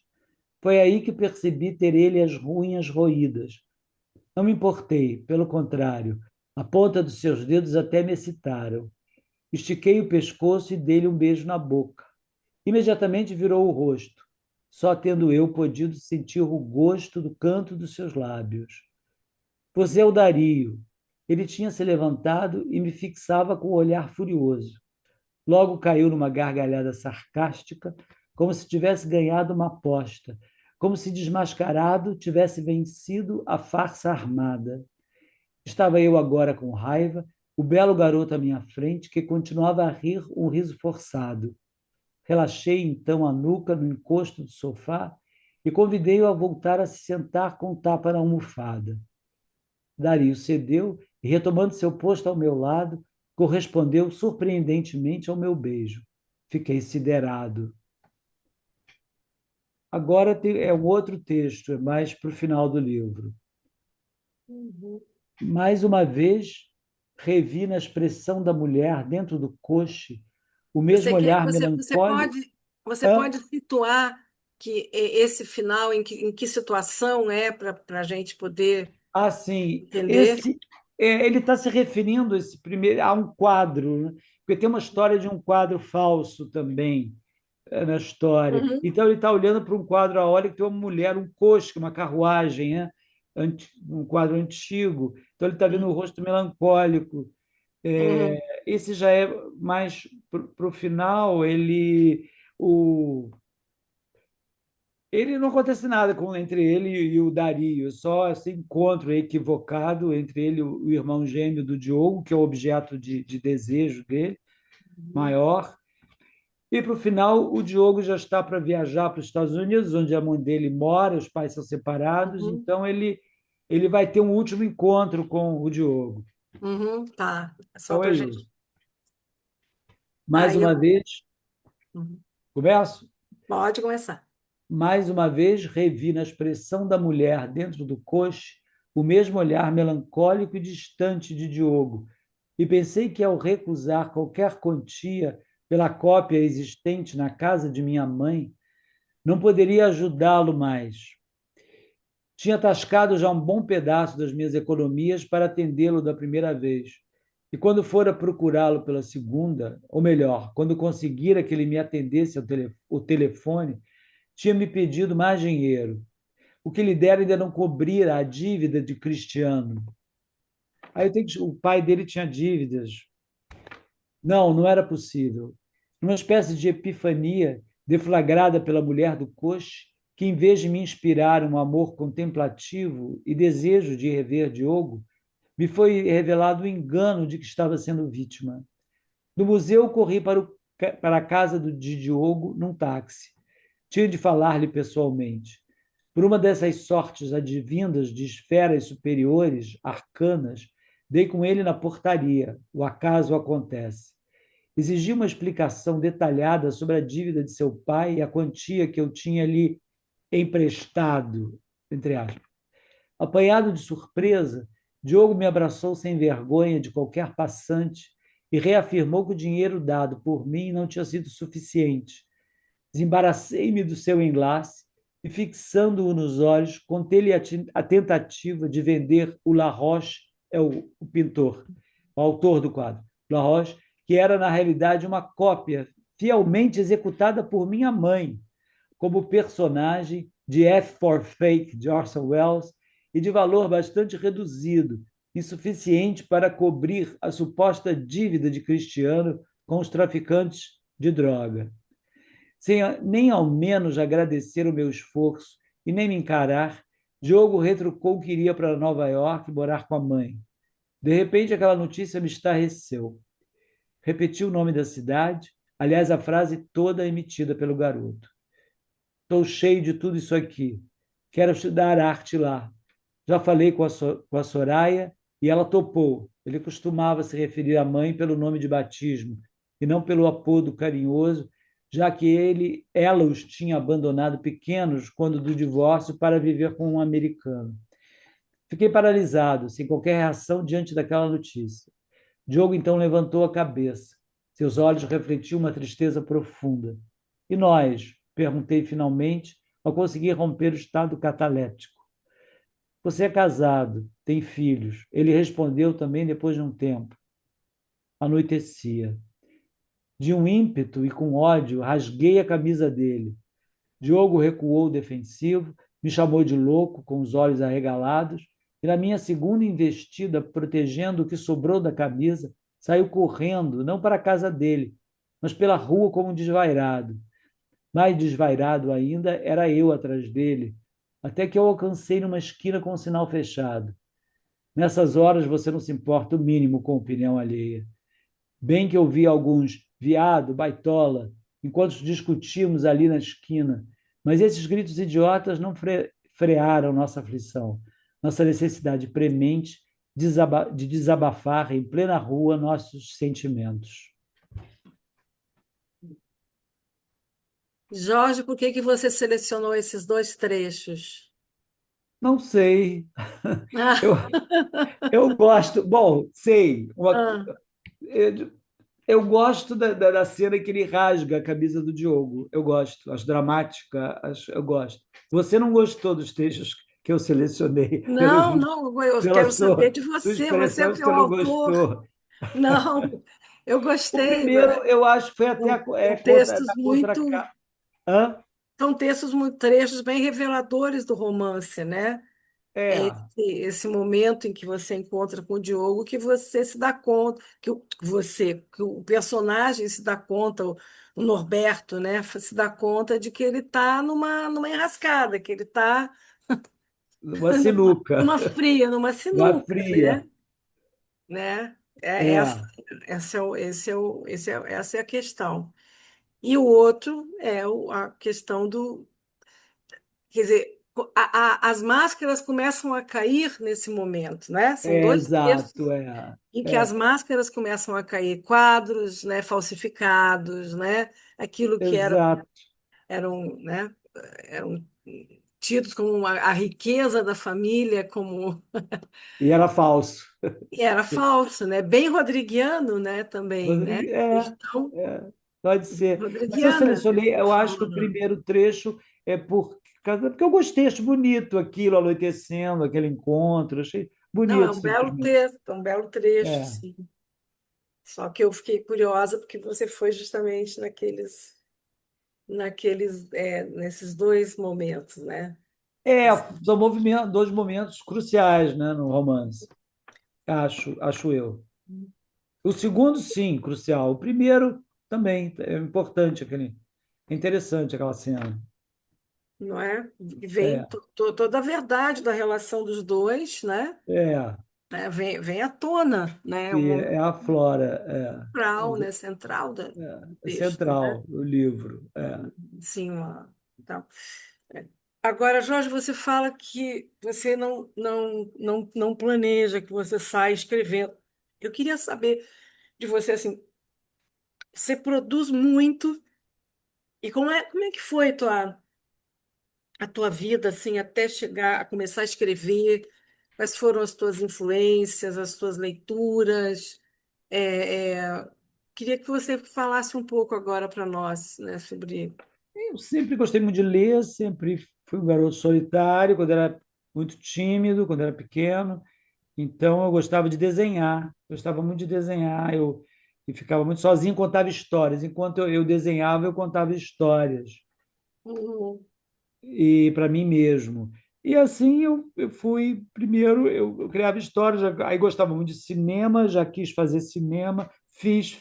Foi aí que percebi ter ele as unhas roídas. Não me importei, pelo contrário, a ponta dos seus dedos até me excitaram. Estiquei o pescoço e dei-lhe um beijo na boca. Imediatamente virou o rosto, só tendo eu podido sentir o gosto do canto dos seus lábios. Você é o Dario. Ele tinha se levantado e me fixava com o olhar furioso. Logo caiu numa gargalhada sarcástica, como se tivesse ganhado uma aposta, como se desmascarado tivesse vencido a farsa armada. Estava eu agora com raiva, o belo garoto à minha frente, que continuava a rir um riso forçado. Relaxei então a nuca no encosto do sofá e convidei-o a voltar a se sentar com um tapa na almofada. Dario cedeu e, retomando seu posto ao meu lado, correspondeu surpreendentemente ao meu beijo. Fiquei siderado. Agora é um outro texto, é mais para o final do livro. Uhum. Mais uma vez, revi na expressão da mulher dentro do coche o mesmo olhar Você melancólico. você Hã? pode situar que esse final, em que situação é para a gente poder Assim, entender? ele está se referindo esse primeiro, a um quadro, né? Porque tem uma história de um quadro falso também na história. Uhum, Então ele está olhando para um quadro a hora que tem uma mulher, um coche, uma carruagem, né? Um quadro antigo. Então ele está vendo uhum, o rosto melancólico. uhum, Esse já é mais para o final. Ele não acontece nada entre ele e o Dario, só esse encontro equivocado entre ele e o irmão gêmeo do Diogo, que é o objeto de desejo dele, uhum, maior. E para o final, o Diogo já está para viajar para os Estados Unidos, onde a mãe dele mora, os pais são separados, uhum, então ele vai ter um último encontro com o Diogo. uhum, tá. Só Então é para gente. isso. Mais Aí uma eu. vez, Uhum. começo? Pode começar. Mais uma vez, revi na expressão da mulher dentro do coche o mesmo olhar melancólico e distante de Diogo, e pensei que, ao recusar qualquer quantia pela cópia existente na casa de minha mãe, não poderia ajudá-lo mais. Tinha tascado já um bom pedaço das minhas economias para atendê-lo da primeira vez. E quando fora procurá-lo pela segunda, ou melhor, quando conseguira que ele me atendesse ao telefone, tinha me pedido mais dinheiro. O que lhe dera ainda não cobria a dívida de Cristiano. Aí o pai dele tinha dívidas. Não, não era possível. Uma espécie de epifania deflagrada pela mulher do coche, que, em vez de me inspirar um amor contemplativo e desejo de rever Diogo, me foi revelado o engano de que estava sendo vítima. Do museu, corri para a casa de Diogo num táxi. Tinha de falar-lhe pessoalmente. Por uma dessas sortes advindas de esferas superiores, arcanas, dei com ele na portaria. O acaso acontece. Exigi uma explicação detalhada sobre a dívida de seu pai e a quantia que eu tinha lhe emprestado, entre aspas. Apanhado de surpresa, Diogo me abraçou sem vergonha de qualquer passante e reafirmou que o dinheiro dado por mim não tinha sido suficiente. Desembaracei-me do seu enlace e, fixando-o nos olhos, contei-lhe a tentativa de vender o La Roche, o pintor, o autor do quadro, La Roche, que era, na realidade, uma cópia fielmente executada por minha mãe, como personagem de F for Fake, de Orson Welles, e de valor bastante reduzido, insuficiente para cobrir a suposta dívida de Cristiano com os traficantes de droga. Sem nem ao menos agradecer o meu esforço e nem me encarar, Diogo retrucou que iria para Nova York morar com a mãe. De repente, aquela notícia me estarreceu. Repeti o nome da cidade, aliás, a frase toda emitida pelo garoto. Estou cheio de tudo isso aqui. Quero estudar arte lá. Já falei com a Soraya e ela topou. Ele costumava se referir à mãe pelo nome de batismo e não pelo apodo carinhoso, já que ela os tinha abandonado pequenos quando do divórcio para viver com um americano. Fiquei paralisado, sem qualquer reação diante daquela notícia. Diogo então levantou a cabeça. Seus olhos refletiam uma tristeza profunda. E nós? Perguntei finalmente, ao conseguir romper o estado catalético. Você é casado, tem filhos. Ele respondeu também depois de um tempo. Anoitecia. De um ímpeto e com ódio, rasguei a camisa dele. Diogo recuou defensivo, me chamou de louco, com os olhos arregalados, e na minha segunda investida, protegendo o que sobrou da camisa, saiu correndo, não para a casa dele, mas pela rua como um desvairado. Mais desvairado ainda era eu atrás dele, até que eu alcancei numa esquina com o sinal fechado. Nessas horas você não se importa o mínimo com a opinião alheia. Bem que eu vi alguns, viado, baitola, enquanto discutíamos ali na esquina, mas esses gritos idiotas não frearam nossa aflição, nossa necessidade premente de desabafar em plena rua nossos sentimentos. Jorge, por que que você selecionou esses dois trechos? Não sei, Ah, eu, eu gosto, bom, sei, ah, eu, eu gosto da cena que ele rasga a camisa do Diogo. Eu gosto, acho dramática, eu gosto. Você não gostou dos textos que eu selecionei, não, não, eu quero saber de tua você. Você é expressão que que é o você não autor. gostou. Não, eu O gostei. primeiro, eu acho que foi até São contra, textos da contra. muito, Hã? são textos muito, trechos bem reveladores do romance, né? É É, esse momento em que você encontra com o Diogo que você se dá conta, que o personagem se dá conta, o Norberto, né, se dá conta de que ele está numa enrascada, que ele está uma numa, sinuca, numa uma sinuca, fria. né? É, É, essa é a questão. E o outro é a questão do, quer dizer, as máscaras começam a cair nesse momento, né? São dois exato, textos em que as é, máscaras começam a cair, quadros, né, falsificados, né? Aquilo que exato. eram, né, eram tidos como a riqueza da família, como E era falso. e era falso, né? Bem rodriguiano, né? Também, né? Rodrigo, Questão pode ser. Mas eu rodriguiana, né? selecionei, eu acho que o Fala. primeiro trecho é porque eu gostei, acho bonito aquilo, anoitecendo, aquele encontro, achei Não, é bonito um belo simplesmente. texto, é um belo trecho, É, sim. Só que eu fiquei curiosa porque você foi justamente nesses dois momentos, né? é são dois momentos cruciais, né, no romance, acho eu. O segundo, sim, crucial. O primeiro também é importante, é interessante aquela cena. Não é? Vem É, toda a verdade da relação dos dois, né? é, Vem à tona, né? Um e momento é a Flora, central, né? Central do é texto, né? central, o livro. É. Sim, então. É. Agora, Jorge, você fala que você não planeja, que você sai escrevendo. Eu queria saber de você, assim, você produz muito, e como é que foi a tua vida, assim, até chegar a começar a escrever? Quais foram as tuas influências, as tuas leituras? É, é, queria que você falasse um pouco agora para nós, né, sobre. Eu sempre gostei muito de ler, sempre fui um garoto solitário, quando era muito tímido, quando era pequeno. Então eu gostava de desenhar, gostava muito de desenhar. Eu ficava muito sozinho, contava histórias. Enquanto eu desenhava, eu contava histórias Uhum. e para mim mesmo. E assim eu fui, primeiro eu criava histórias, aí gostava muito de cinema, já quis fazer cinema, fiz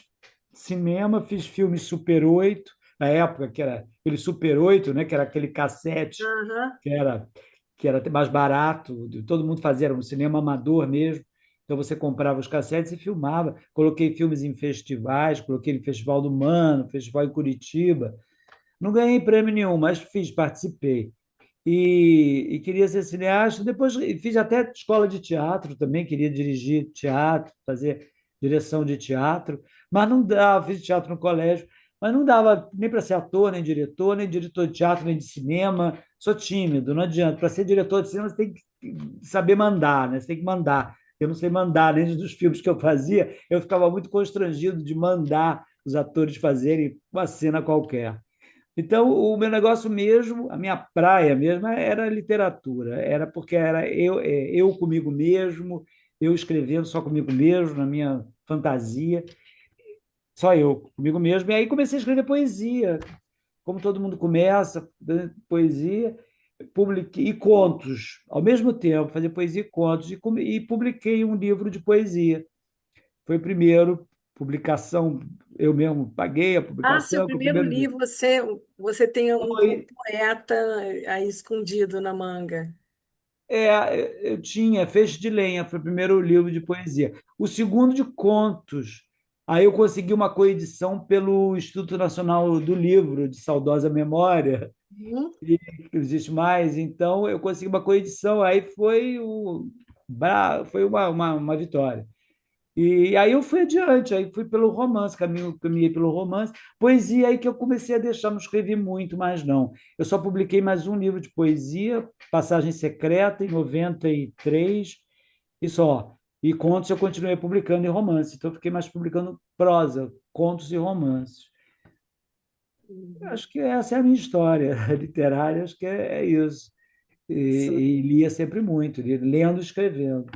cinema, fiz filme Super 8 na época que era aquele Super 8, né, que era aquele cassete Aham. que era que era mais barato, todo mundo fazia, era um cinema amador mesmo. Então você comprava os cassetes e filmava. Coloquei filmes em festivais, coloquei no Festival do Mano, Festival em Curitiba. Não ganhei prêmio nenhum, mas fiz, participei. e queria ser cineasta. Depois fiz até escola de teatro também, queria dirigir teatro, fazer direção de teatro, mas não dava, fiz teatro no colégio, mas não dava nem para ser ator, nem diretor, nem diretor de teatro, nem de cinema. Sou tímido, não adianta. Para ser diretor de cinema, você tem que saber mandar, né? Você tem que mandar. Eu não sei mandar, nem dos filmes que eu fazia, eu ficava muito constrangido de mandar os atores fazerem uma cena qualquer. Então, o meu negócio mesmo, a minha praia mesmo, era literatura. Era porque era eu comigo mesmo, eu escrevendo só comigo mesmo, na minha fantasia, só eu comigo mesmo. E aí comecei a escrever poesia, como todo mundo começa, né, poesia, publiquei e contos, ao mesmo tempo, fazer poesia e contos, e publiquei um livro de poesia. Foi o primeiro publicação, eu mesmo paguei a Ah, seu publicação, foi o primeiro primeiro livro. livro, você tem um Foi, poeta aí escondido na manga. eu tinha Feixe de Lenha, foi o primeiro livro de poesia. O segundo de contos. Aí eu consegui uma coedição pelo Instituto Nacional do Livro, de saudosa memória, Uhum. e que não existe mais. Então eu consegui uma coedição, aí foi uma vitória. E aí eu fui adiante, aí fui pelo romance, caminhei pelo romance. Poesia aí que eu comecei a deixar, não escrevi muito mais não. Eu só publiquei mais um livro de poesia, Passagem Secreta, em 93, e só. E contos eu continuei publicando em romance, então eu fiquei mais publicando prosa, contos e romances. Uhum. Acho que essa é a minha história literária, acho que é isso. Isso. E lia sempre muito, lendo e escrevendo.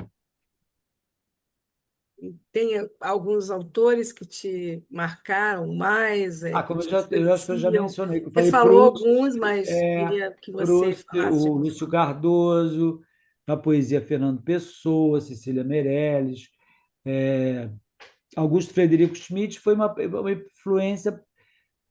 Tem alguns autores que te marcaram mais, Ah, que como te eu acho que eu já influenciam? mencionei, que eu Você falei falou Proust, alguns, mas queria que você Proust, falasse de o alguns. Lúcio Cardoso, na poesia Fernando Pessoa, Cecília Meirelles, é, Augusto Frederico Schmidt foi uma influência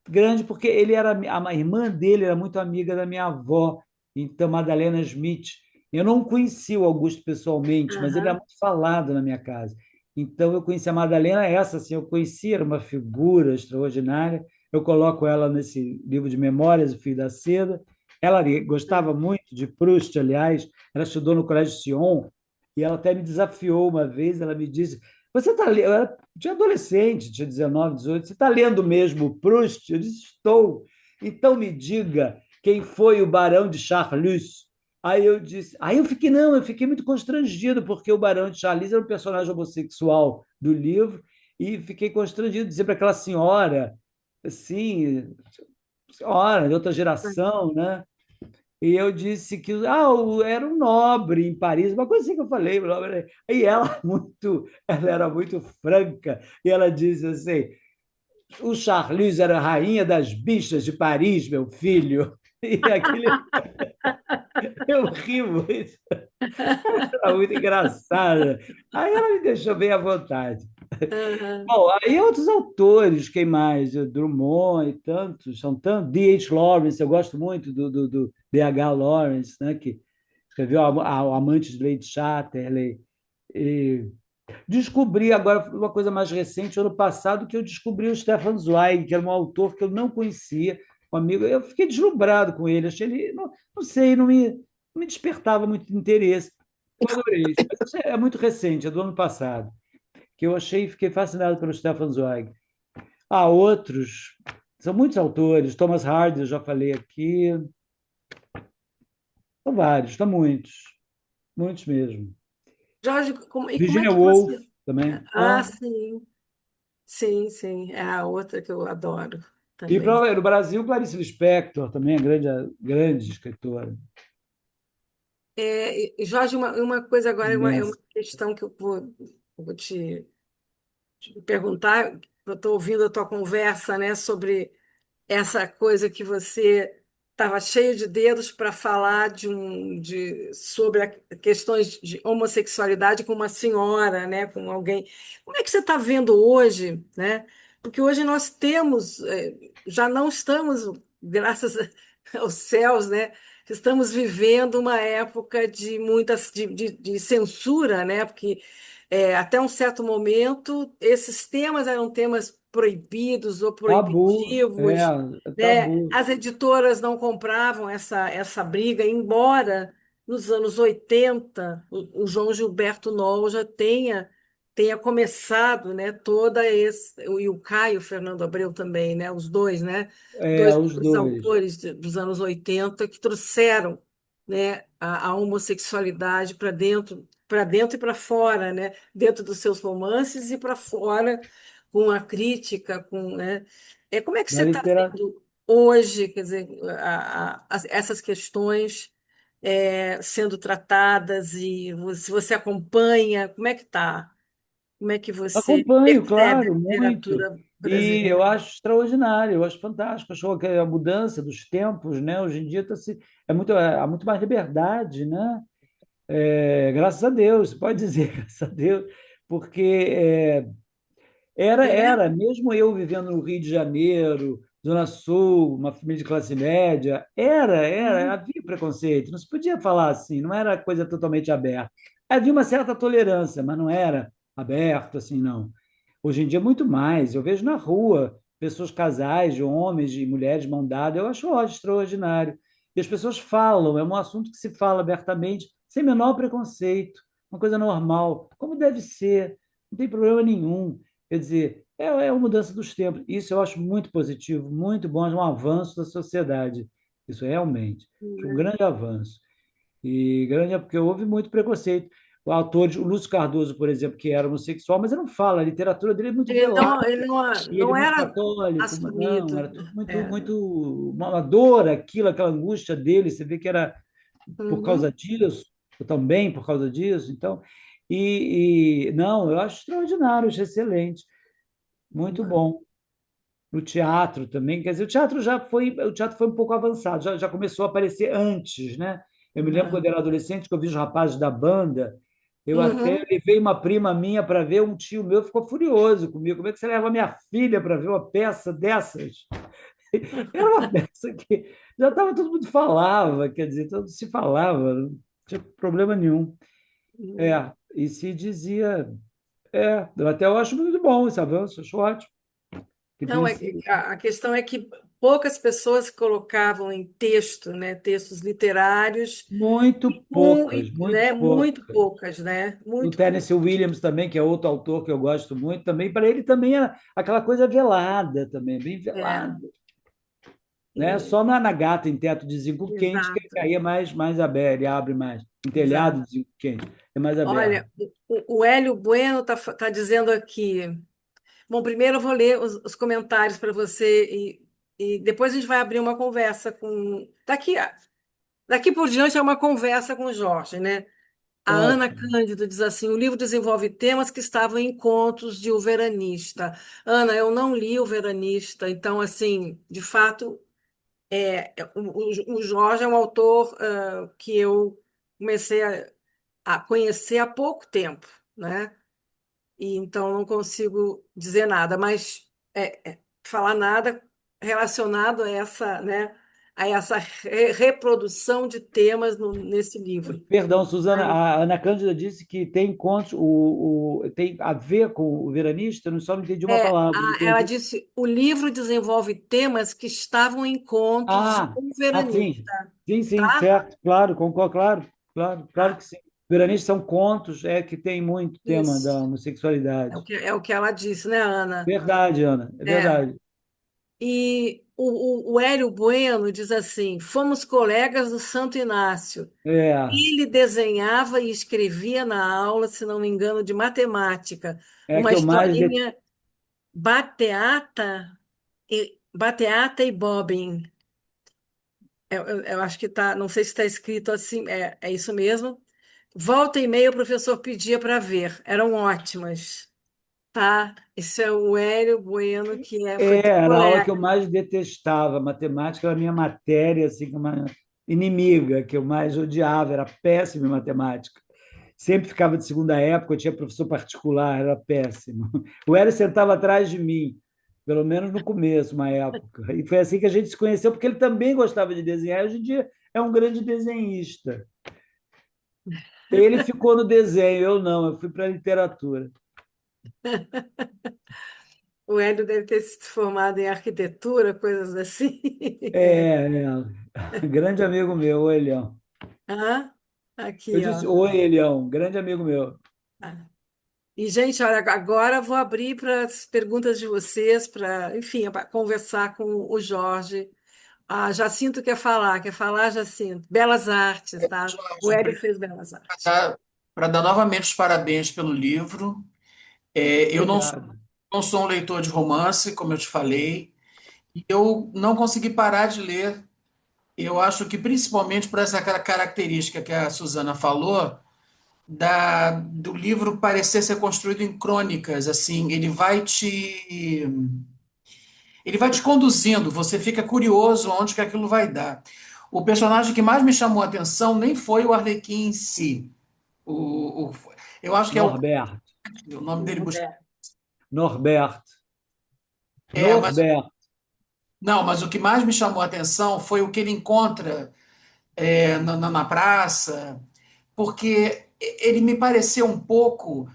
grande, porque a irmã dele era muito amiga da minha avó, então Madalena Schmidt. Eu não conheci o Augusto pessoalmente, mas ele era Aham. muito falado na minha casa. Então eu conheci a Madalena, essa assim, eu conheci, era uma figura extraordinária. Eu coloco ela nesse livro de memórias, O Fio da Seda. Ela gostava muito de Proust, aliás, ela estudou no Colégio Sion, e ela até me desafiou uma vez, ela me disse, você está lendo? Eu tinha adolescente, tinha 19, 18. Você está lendo mesmo Proust? Eu disse, estou. Então me diga quem foi o Barão de Charlus. Aí eu disse, aí eu fiquei, não, eu fiquei muito constrangido, porque o Barão de Charlus era um personagem homossexual do livro, e fiquei constrangido de dizer para aquela senhora, assim, senhora de outra geração, né? E eu disse que era um nobre em Paris, uma coisa assim que eu falei. E ela ela era muito franca, e ela disse assim: o Charlize era a rainha das bichas de Paris, meu filho. E aquele, eu ri muito, era muito engraçada. Aí ela me deixou bem à vontade. Aham. Bom, aí outros autores, quem mais? Drummond e tantos, são tantos. D.H. Lawrence, eu gosto muito do D.H. Lawrence, né, que escreveu O Amante de Lady Chatterley. E descobri agora uma coisa mais recente, ano passado, que eu descobri o Stefan Zweig, que era um autor que eu não conhecia, um amigo. Eu fiquei deslumbrado com ele, achei ele, não sei, não me despertava muito interesse. Eu adorei. Mas isso é muito recente, é do ano passado, que eu achei, fiquei fascinado pelo Stefan Zweig. Há outros, são muitos autores, Thomas Hardy, eu já falei aqui, são vários, são muitos, muitos mesmo. Jorge, e como é Virginia que Woolf você. também. Ah, sim, sim, sim. É a outra que eu adoro E também. no Brasil, Clarice Lispector também, grande escritora, E, Jorge, uma coisa agora, é uma imensa. questão que vou te perguntar. Eu estou ouvindo a tua conversa, né, sobre essa coisa que você estava cheio de dedos para falar sobre questões de homossexualidade com uma senhora, né, com alguém. Como é que você está vendo hoje, né? Porque hoje nós temos, já não estamos, graças aos céus, né? Estamos vivendo uma época de muitas de censura, né? Porque até um certo momento esses temas eram temas proibidos ou Tabu, proibitivos, né? tabu. As editoras não compravam essa briga, embora nos anos 80 o João Gilberto Noll já tenha começado, né, toda esse, e o Caio Fernando Abreu também, né, os dois, né, dois Os os dois. autores dos anos 80 que trouxeram, né, a homossexualidade para dentro e para fora, né, dentro dos seus romances e para fora com a crítica, né, como é que Na você está literatura. vendo hoje, quer dizer, essas questões sendo tratadas e se você acompanha, como é que está? Como é que você Acompanho, percebe a claro, muito. literatura E eu brasileira? acho extraordinário, eu acho fantástico. Acho que a mudança dos tempos, né? Hoje em dia há muito mais liberdade, né? Graças a Deus, pode dizer, graças a Deus, porque É? mesmo eu vivendo no Rio de Janeiro, Zona Sul, uma família de classe média, Uhum. havia preconceito, não se podia falar assim, não era coisa totalmente aberta. Havia uma certa tolerância, mas não era aberto assim, não. Hoje em dia, muito mais. Eu vejo na rua pessoas, casais, de homens e mulheres de mão dada, eu acho ótimo, extraordinário. E as pessoas falam, é um assunto que se fala abertamente, sem menor preconceito, uma coisa normal, como deve ser, não tem problema nenhum. Quer dizer, é uma mudança dos tempos. Isso eu acho muito positivo, muito bom, é um avanço da sociedade. Isso realmente. Acho um grande avanço. E grande é porque houve muito preconceito. O autor, o Lúcio Cardoso, por exemplo, que era homossexual, mas ele não fala, a literatura dele é muito velada, Ele não, e ele não muito era católico, não, assumido. era tudo muito, É. muito uma dor aquilo, aquela angústia dele, você vê que era por causa Uhum. disso, eu também por causa disso, então, não, eu acho extraordinário, acho excelente, muito bom. No teatro também, quer dizer, o teatro foi um pouco avançado, já começou a aparecer antes, né? Eu me lembro quando eu era adolescente que eu vi os rapazes da banda, eu até Uhum. levei uma prima minha para ver, um tio meu ficou furioso comigo. Como é que você leva minha filha para ver uma peça dessas? Era uma peça que já estava todo mundo falava, quer dizer, todo se falava, não tinha problema nenhum. Uhum. E se dizia, eu até eu acho muito bom esse avanço, acho ótimo. Que Não, tenha que sido a questão é que poucas pessoas colocavam em texto, né, textos literários, muito né, muito poucas. poucas, né, O muito Tennessee poucas. Williams também, que é outro autor que eu gosto muito, também, para ele também era aquela coisa velada também, bem É, velada, né? e- Só na Gata em Teto de Zinco Quente que ele exato, caía mais aberto, ele abre mais. Em Telhado exato. de Zinco Quente, é mais aberto. Olha, o Hélio Bueno tá dizendo aqui. Bom, primeiro eu vou ler os comentários para você e depois a gente vai abrir uma conversa com. Daqui por diante é uma conversa com o Jorge, né? A Ana Ótimo. Cândido diz assim: o livro desenvolve temas que estavam em contos de O Veranista. Ana, eu não li O Veranista, então, assim, de fato, o Jorge é um autor que eu comecei a conhecer há pouco tempo, né? E então não consigo dizer nada, mas falar nada relacionado a essa, né, a essa reprodução de temas nesse livro. Perdão, Suzana, Ai, a Ana Cândida disse que tem contos, tem a ver com o veranista, eu só não entendi uma palavra, não ela entendi. disse, o livro desenvolve temas que estavam em contos de Ah, um veranista, sim. Sim, sim, tá? certo, claro, concordo, claro, claro, claro Ah, que sim. Veranistas são contos, que tem muito tema da isso. É o homossexualidade. que, é o que ela disse, né, Ana? Verdade, Ana, é É. verdade. E o Hélio Bueno diz assim: fomos colegas do Santo Inácio. É, Ele desenhava e escrevia na aula, se não me engano, de matemática, é uma que eu historinha Bateata e Bobbin. Eu acho que tá, não sei se está escrito assim, é isso mesmo. Volta e meia o professor pedia para ver, eram ótimas, tá? Esse é o Hélio Bueno, foi teu era a aula que eu colega. mais detestava. Matemática era a minha matéria, assim, uma inimiga, que eu mais odiava, era péssimo em matemática. Sempre ficava de segunda época, eu tinha professor particular, era péssimo. O Hélio sentava atrás de mim, pelo menos no começo, uma época. E foi assim que a gente se conheceu, porque ele também gostava de desenhar. Hoje em dia é um grande desenhista. Ele ficou no desenho, eu não, eu fui para a literatura. O Hélio deve ter se formado em arquitetura, coisas assim. Grande amigo meu, o Elião. Ah, Eu aqui, disse, ó. oi, Elião, grande amigo meu. Ah. E, gente, olha, agora eu vou abrir para as perguntas de vocês, para, enfim, para conversar com o Jorge. Ah, Jacinto quer falar, Jacinto. Belas artes, tá? O Jorge, Hélio fez belas artes. para dar novamente os parabéns pelo livro. Eu Obrigado. não sou um leitor de romance, como eu te falei, e eu não consegui parar de ler. Eu acho que principalmente por essa característica que a Suzana falou, do livro parecer ser construído em crônicas, assim, ele vai te conduzindo, você fica curioso onde que aquilo vai dar. O personagem que mais me chamou a atenção nem foi o Arlequim em si. O, o- eu acho que é Norberto. o nome dele. É. Norberto. Mas Norberto. não, mas o que mais me chamou a atenção foi o que ele encontra na praça, porque ele me pareceu um pouco,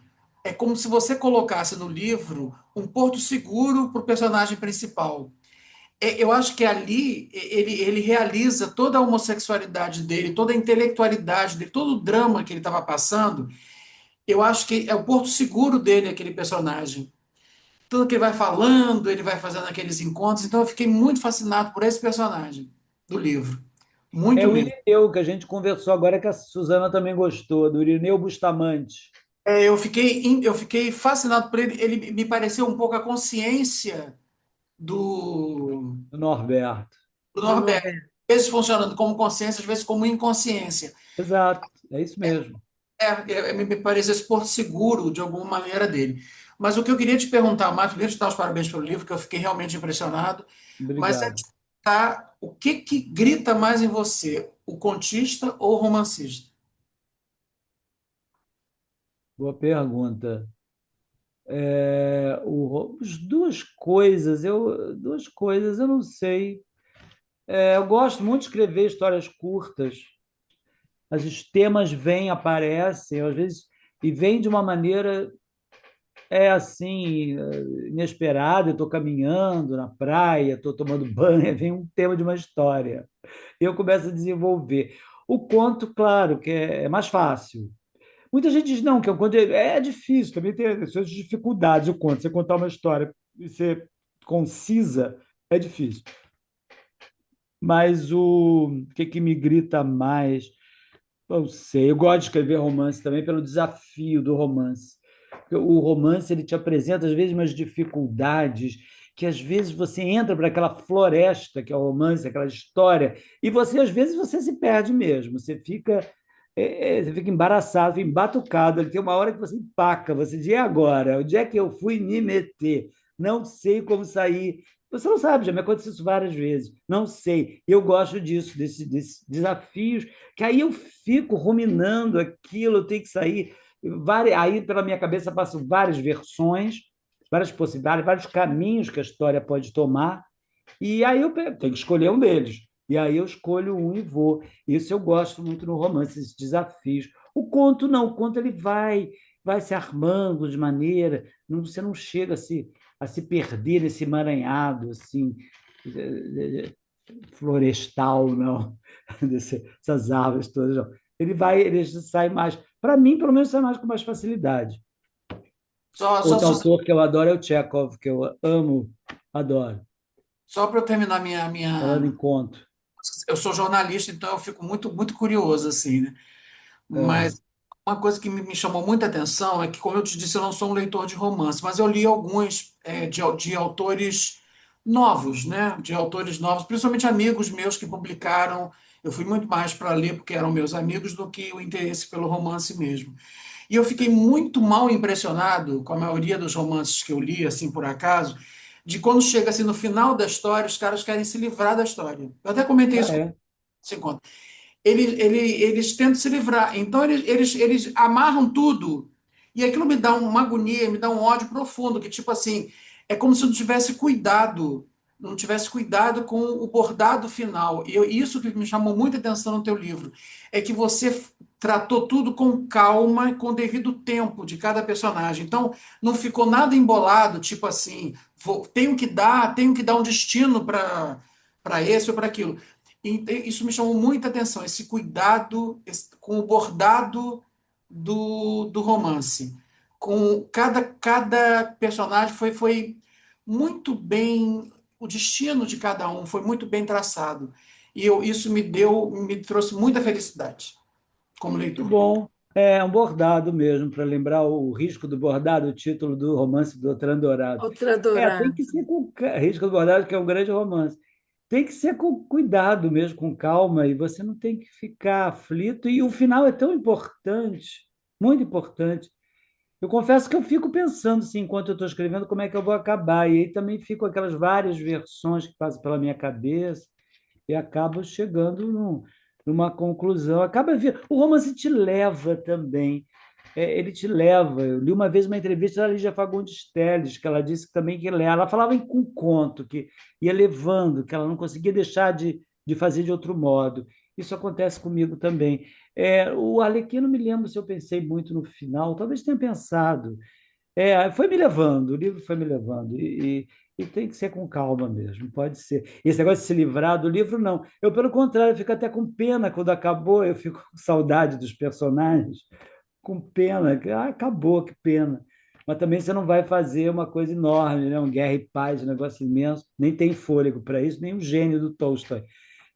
é como se você colocasse no livro um porto seguro para o personagem principal. Eu acho que ali ele realiza toda a homossexualidade dele, toda a intelectualidade dele, todo o drama que ele estava passando. Eu acho que é o porto seguro dele, aquele personagem. Tudo que ele vai falando, ele vai fazendo aqueles encontros. Então eu fiquei muito fascinado por esse personagem do livro. É Muito o mesmo. Irineu, que a gente conversou agora, que a Suzana também gostou, do Irineu Bustamante, Eu fiquei fascinado por ele. Ele me pareceu um pouco a consciência do, do Norberto. do Do Norberto. Norberto. Às vezes funcionando como consciência, às vezes como inconsciência. Exato, é isso mesmo. Me parece esse porto seguro, de alguma maneira, dele. Mas o que eu queria te perguntar, Marcos, queria te dar os parabéns pelo livro, que eu fiquei realmente impressionado, mas é Obrigado. te perguntar o que que grita mais em você, o contista ou o romancista? Boa pergunta. As duas coisas, eu não sei. Eu gosto muito de escrever histórias curtas. Os temas vêm, aparecem, às vezes, e vêm de uma maneira assim, inesperada. Eu estou caminhando na praia, estou tomando banho, vem um tema de uma história. E eu começo a desenvolver. O conto, claro, que é mais fácil. Muita gente diz, não, que o conto é difícil, também tem as suas dificuldades. O conto, você contar uma história e ser concisa, é difícil. Mas o que me grita mais? Eu sei, eu gosto de escrever romance também pelo desafio do romance. Porque o romance ele te apresenta às vezes umas dificuldades que às vezes você entra para aquela floresta que é o romance, aquela história, e você às vezes você se perde mesmo. Você fica embaraçado, fica embatucado. Tem uma hora que você empaca, você diz, e agora? Onde é que eu fui me meter? Não sei como sair. Você não sabe, já me aconteceu isso várias vezes. Não sei. Eu gosto disso, desses desafios, que aí eu fico ruminando aquilo, eu tenho que sair. Aí pela minha cabeça passam várias versões, várias possibilidades, vários caminhos que a história pode tomar, e aí eu tenho que escolher um deles. E aí eu escolho um e vou. Isso eu gosto muito no romance, esses desafios. O conto não, o conto ele vai se armando de maneira, você não chega a se perder nesse emaranhado assim florestal, não, dessas árvores todas, não. Ele sai mais, para mim, pelo menos, sai mais com mais facilidade. Só, só, Outro só, autor que eu adoro é o Chekhov, que eu amo, adoro. só para eu terminar Falando em conto. eu sou jornalista, então eu fico muito curioso, assim, né? É, Mas uma coisa que me chamou muita atenção é que, como eu te disse, eu não sou um leitor de romance, mas eu li alguns de autores novos, né? De autores novos, principalmente amigos meus que publicaram. Eu fui muito mais para ler porque eram meus amigos do que o interesse pelo romance mesmo. E eu fiquei muito mal impressionado com a maioria dos romances que eu li, assim por acaso, de quando chega assim no final da história, os caras querem se livrar da história. Eu até comentei isso com é. você eles tentam se livrar. Então, eles amarram tudo. E aquilo me dá uma agonia, me dá um ódio profundo, que, tipo assim, é como se eu não tivesse cuidado, não tivesse cuidado com o bordado final. Isso que me chamou muita atenção no teu livro, é que você tratou tudo com calma e com devido tempo de cada personagem. Então, não ficou nada embolado, tipo assim, tenho que dar um destino para esse ou para aquilo. E isso me chamou muita atenção, esse cuidado com o bordado do romance. Com cada personagem foi muito bem, o destino de cada um foi muito bem traçado. Isso me trouxe muita felicidade como Que leitor. bom. É um bordado mesmo, para lembrar o risco do bordado, o título do romance do Outran Dourado. Outra Tem dourada. que ser com risco do bordado, que é um grande romance. Tem que ser com cuidado mesmo, com calma, e você não tem que ficar aflito. E o final é tão importante, muito importante. Eu confesso que eu fico pensando, assim, enquanto eu estou escrevendo, como é que eu vou acabar. E aí também ficam aquelas várias versões que passam pela minha cabeça e acabo chegando numa conclusão. O romance te leva também. Ele te leva. Eu li uma vez uma entrevista da Lígia Fagundes Telles, que ela disse também que ela falava com conto, que ia levando, que ela não conseguia deixar de fazer de outro modo. Isso acontece comigo também. O Arlequino, me lembro se eu pensei muito no final, talvez tenha pensado. Foi me levando, o livro foi me levando, e tem que ser com calma mesmo, pode ser. Esse negócio de se livrar do livro, não. Eu, pelo contrário, fico até com pena quando acabou, eu fico com saudade dos personagens, com pena, acabou, que pena. Mas também você não vai fazer uma coisa enorme, né? Um Guerra e Paz, um negócio imenso, nem tem fôlego para isso, nem o gênio do Tolstói.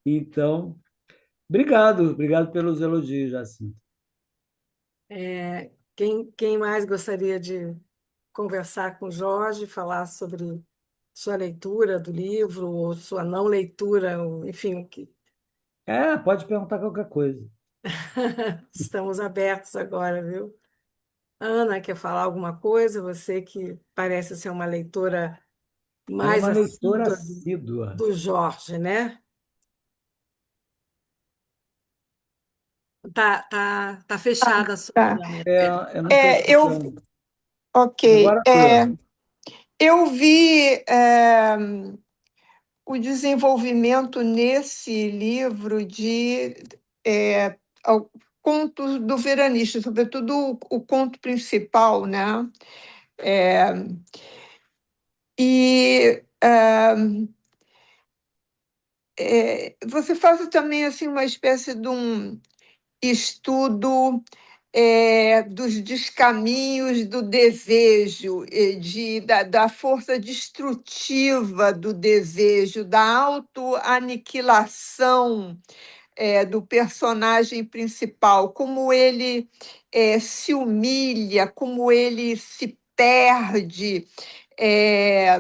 Então, obrigado pelos elogios, Jacinto. Quem mais gostaria de conversar com o Jorge, falar sobre sua leitura do livro, ou sua não leitura, enfim, Pode perguntar qualquer coisa. estamos abertos agora, viu? Ana, quer falar alguma coisa? Você que parece ser uma leitora Ela é mais uma leitora assídua assídua. do Jorge, né? Tá fechada a sua Tá. câmera. Eu não estou Eu, escutando. ok. Agora estou. Eu vi o desenvolvimento nesse livro de contos do veranista, sobretudo o conto principal, né? É, e você faz também assim uma espécie de um estudo dos descaminhos do desejo, da força destrutiva do desejo, da autoaniquilação do personagem principal, como ele se humilha, como ele se perde. É,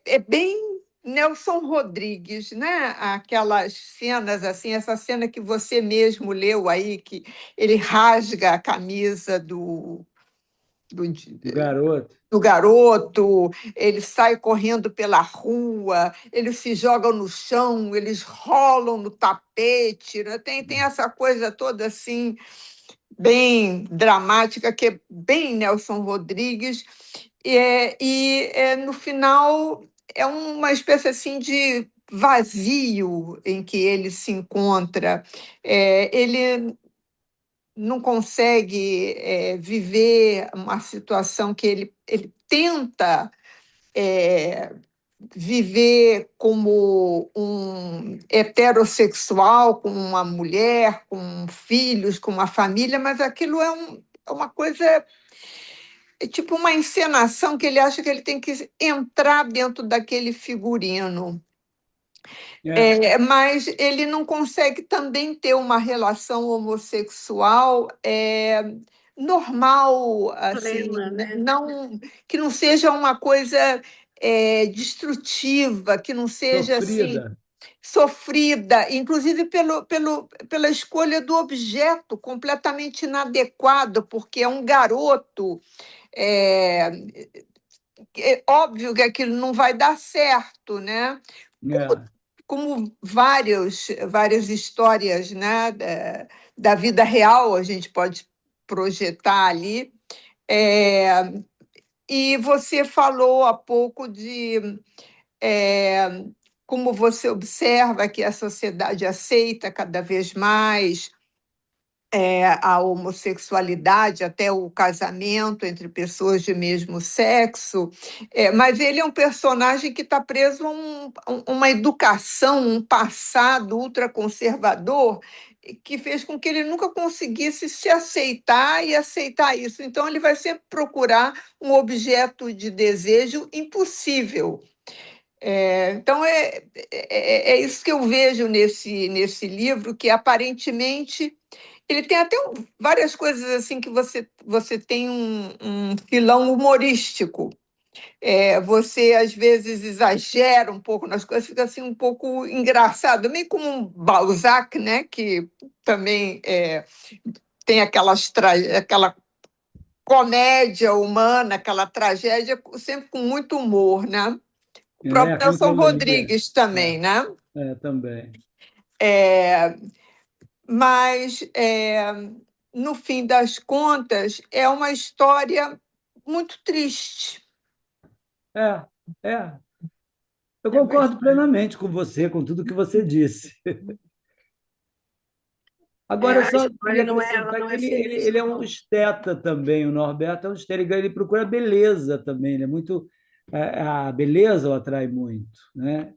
é bem Nelson Rodrigues, né? Aquelas cenas assim, essa cena que você mesmo leu aí, que ele rasga a camisa do, O garoto. do garoto, ele sai correndo pela rua, eles se jogam no chão, eles rolam no tapete, né? Tem essa coisa toda assim, bem dramática, que é bem Nelson Rodrigues, no final é uma espécie assim de vazio em que ele se encontra. Ele não consegue viver uma situação que ele tenta viver como um heterossexual, com uma mulher, com filhos, com uma família, mas aquilo é uma coisa, é tipo uma encenação que ele acha que ele tem que entrar dentro daquele figurino. É, Mas ele não consegue também ter uma relação homossexual normal, assim, Plena, né? não, que não seja uma coisa destrutiva, que não seja assim sofrida. sofrida, inclusive pela escolha do objeto completamente inadequado, porque é um garoto. É, é óbvio que aquilo não vai dar certo, né? É, Como várias histórias, né, da vida real a gente pode projetar ali. É, e você falou há pouco de como você observa que a sociedade aceita cada vez mais a homossexualidade, até o casamento entre pessoas de mesmo sexo, mas ele é um personagem que está preso a uma educação, um passado ultraconservador, que fez com que ele nunca conseguisse se aceitar e aceitar isso. Então, ele vai sempre procurar um objeto de desejo impossível. Então, é isso que eu vejo nesse livro, que aparentemente ele tem até várias coisas assim que você tem um filão humorístico. Você, às vezes, exagera um pouco nas coisas, fica assim um pouco engraçado, meio como um Balzac, né? Que também tem aquela comédia humana, aquela tragédia, sempre com muito humor, né? O próprio Aquilo que Nelson eu li. Rodrigues também, né? Também. É, mas, no fim das contas, é uma história muito triste. É, é. Eu É uma concordo história. plenamente com você, com tudo que você disse. Agora, eu A só história queria não é, ela acrescentar não que é ele feliz, é um não. esteta também, o Norberto é um esteta, ele procura beleza também, ele é muito. A beleza o atrai muito, né?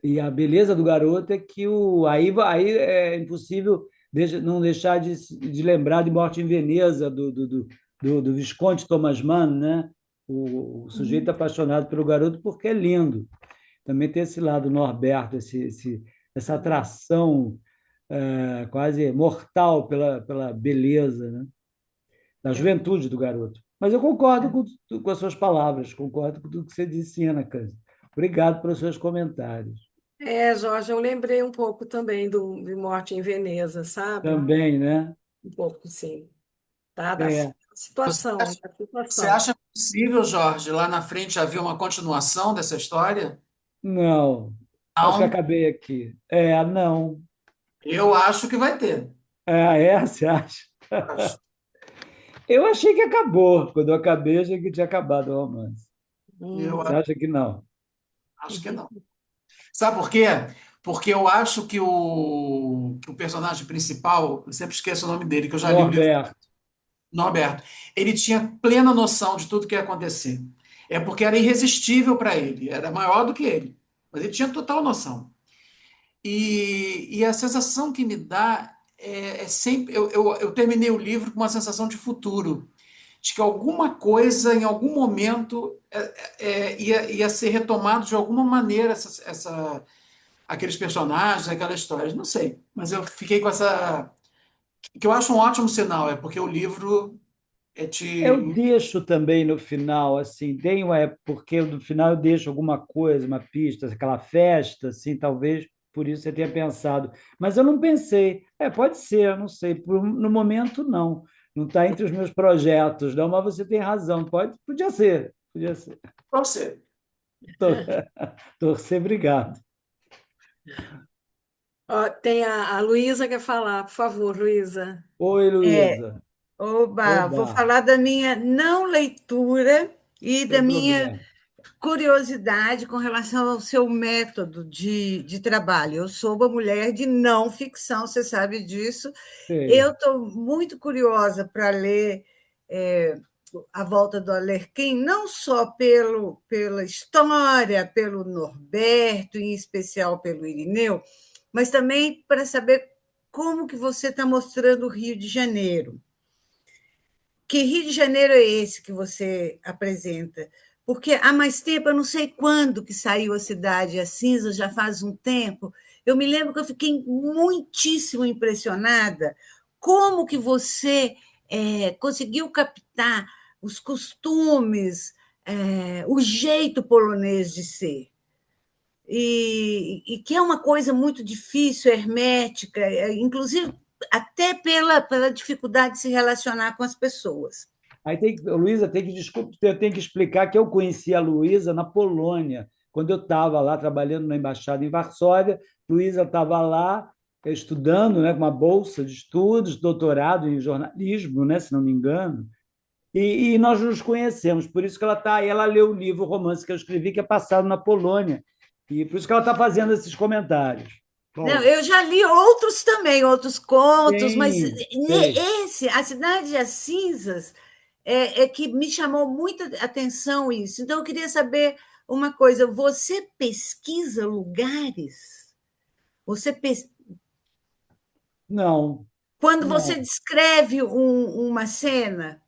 E a beleza do garoto é que aí é impossível não deixar de lembrar de Morte em Veneza, do Visconde Thomas Mann, né? O sujeito apaixonado pelo garoto porque é lindo. Também tem esse lado Norberto, essa atração quase mortal pela beleza, né? Da É. juventude do garoto. Mas eu concordo com as suas palavras, concordo com tudo que você disse, Ana Cândido. Obrigado pelos seus comentários. Jorge, eu lembrei um pouco também de Morte em Veneza, sabe? Também, né? Um pouco, sim. Tá? Da É, Você situação, acha, da você situação. acha possível, Jorge, lá na frente haver uma continuação dessa história? não, acho que Não, acabei aqui. Não. eu acho que vai ter. Você acha? Eu achei que acabou. Quando eu acabei, achei que tinha acabado o romance. Eu Você Uhum. acha que não? acho que não. Sabe por quê? Porque eu acho que o personagem principal, eu sempre esqueço o nome dele, que eu já li o livro, Norberto. Norberto, ele tinha plena noção de tudo que ia acontecer. É porque era irresistível para ele, era maior do que ele, mas ele tinha total noção. E a sensação que me dá é sempre. Eu terminei o livro com uma sensação de futuro, de que alguma coisa, em algum momento, ia ser retomado de alguma maneira aqueles personagens, aquelas histórias. Não sei, mas eu fiquei com essa. Que eu acho um ótimo sinal, é porque o livro Eu te. deixo também no final, assim, porque no final eu deixo alguma coisa, uma pista, aquela festa, assim, talvez por isso você tenha pensado. Mas eu não pensei. Pode ser, eu não sei. No momento, não. Não está entre os meus projetos, não, mas você tem razão. Podia ser. Podia ser. Você. Tor- Torcer, obrigado. Ó, tem a Luísa quer falar, por favor, Luísa. Oi, É, Luísa. oba, vou Oba, falar da minha não leitura e da sem minha problema. curiosidade com relação ao seu método de trabalho. Eu sou uma mulher de não ficção, você sabe disso. Eu Sei. estou muito curiosa para ler é, A Volta do Alerquim, não só pela história, pelo Norberto, em especial pelo Irineu, mas também para saber como que você está mostrando o Rio de Janeiro. Que Rio de Janeiro é esse que você apresenta? Porque há mais tempo, eu não sei quando que saiu a Cidade a Cinza, já faz um tempo. Eu me lembro que eu fiquei muitíssimo impressionada como que você conseguiu captar os costumes, o jeito polonês de ser. E que é uma coisa muito difícil, hermética, inclusive até pela dificuldade de se relacionar com as pessoas. Luísa, desculpa, eu tenho que explicar que eu conheci a Luísa na Polônia, quando eu estava lá trabalhando na embaixada em Varsóvia. Luísa estava lá estudando, né, com uma bolsa de estudos, doutorado em jornalismo, né, se não me engano. E nós nos conhecemos, por isso que ela está aí. Ela leu o livro, o romance que eu escrevi, que é passado na Polônia. E por isso que ela está fazendo esses comentários. Não, Bom, eu já li outros também, outros contos, mas sim, sei. esse, A Cidade das Cinzas, é que me chamou muita atenção isso. Então, eu queria saber uma coisa: você pesquisa lugares? Você pes- Não, Quando você não. descreve uma cena,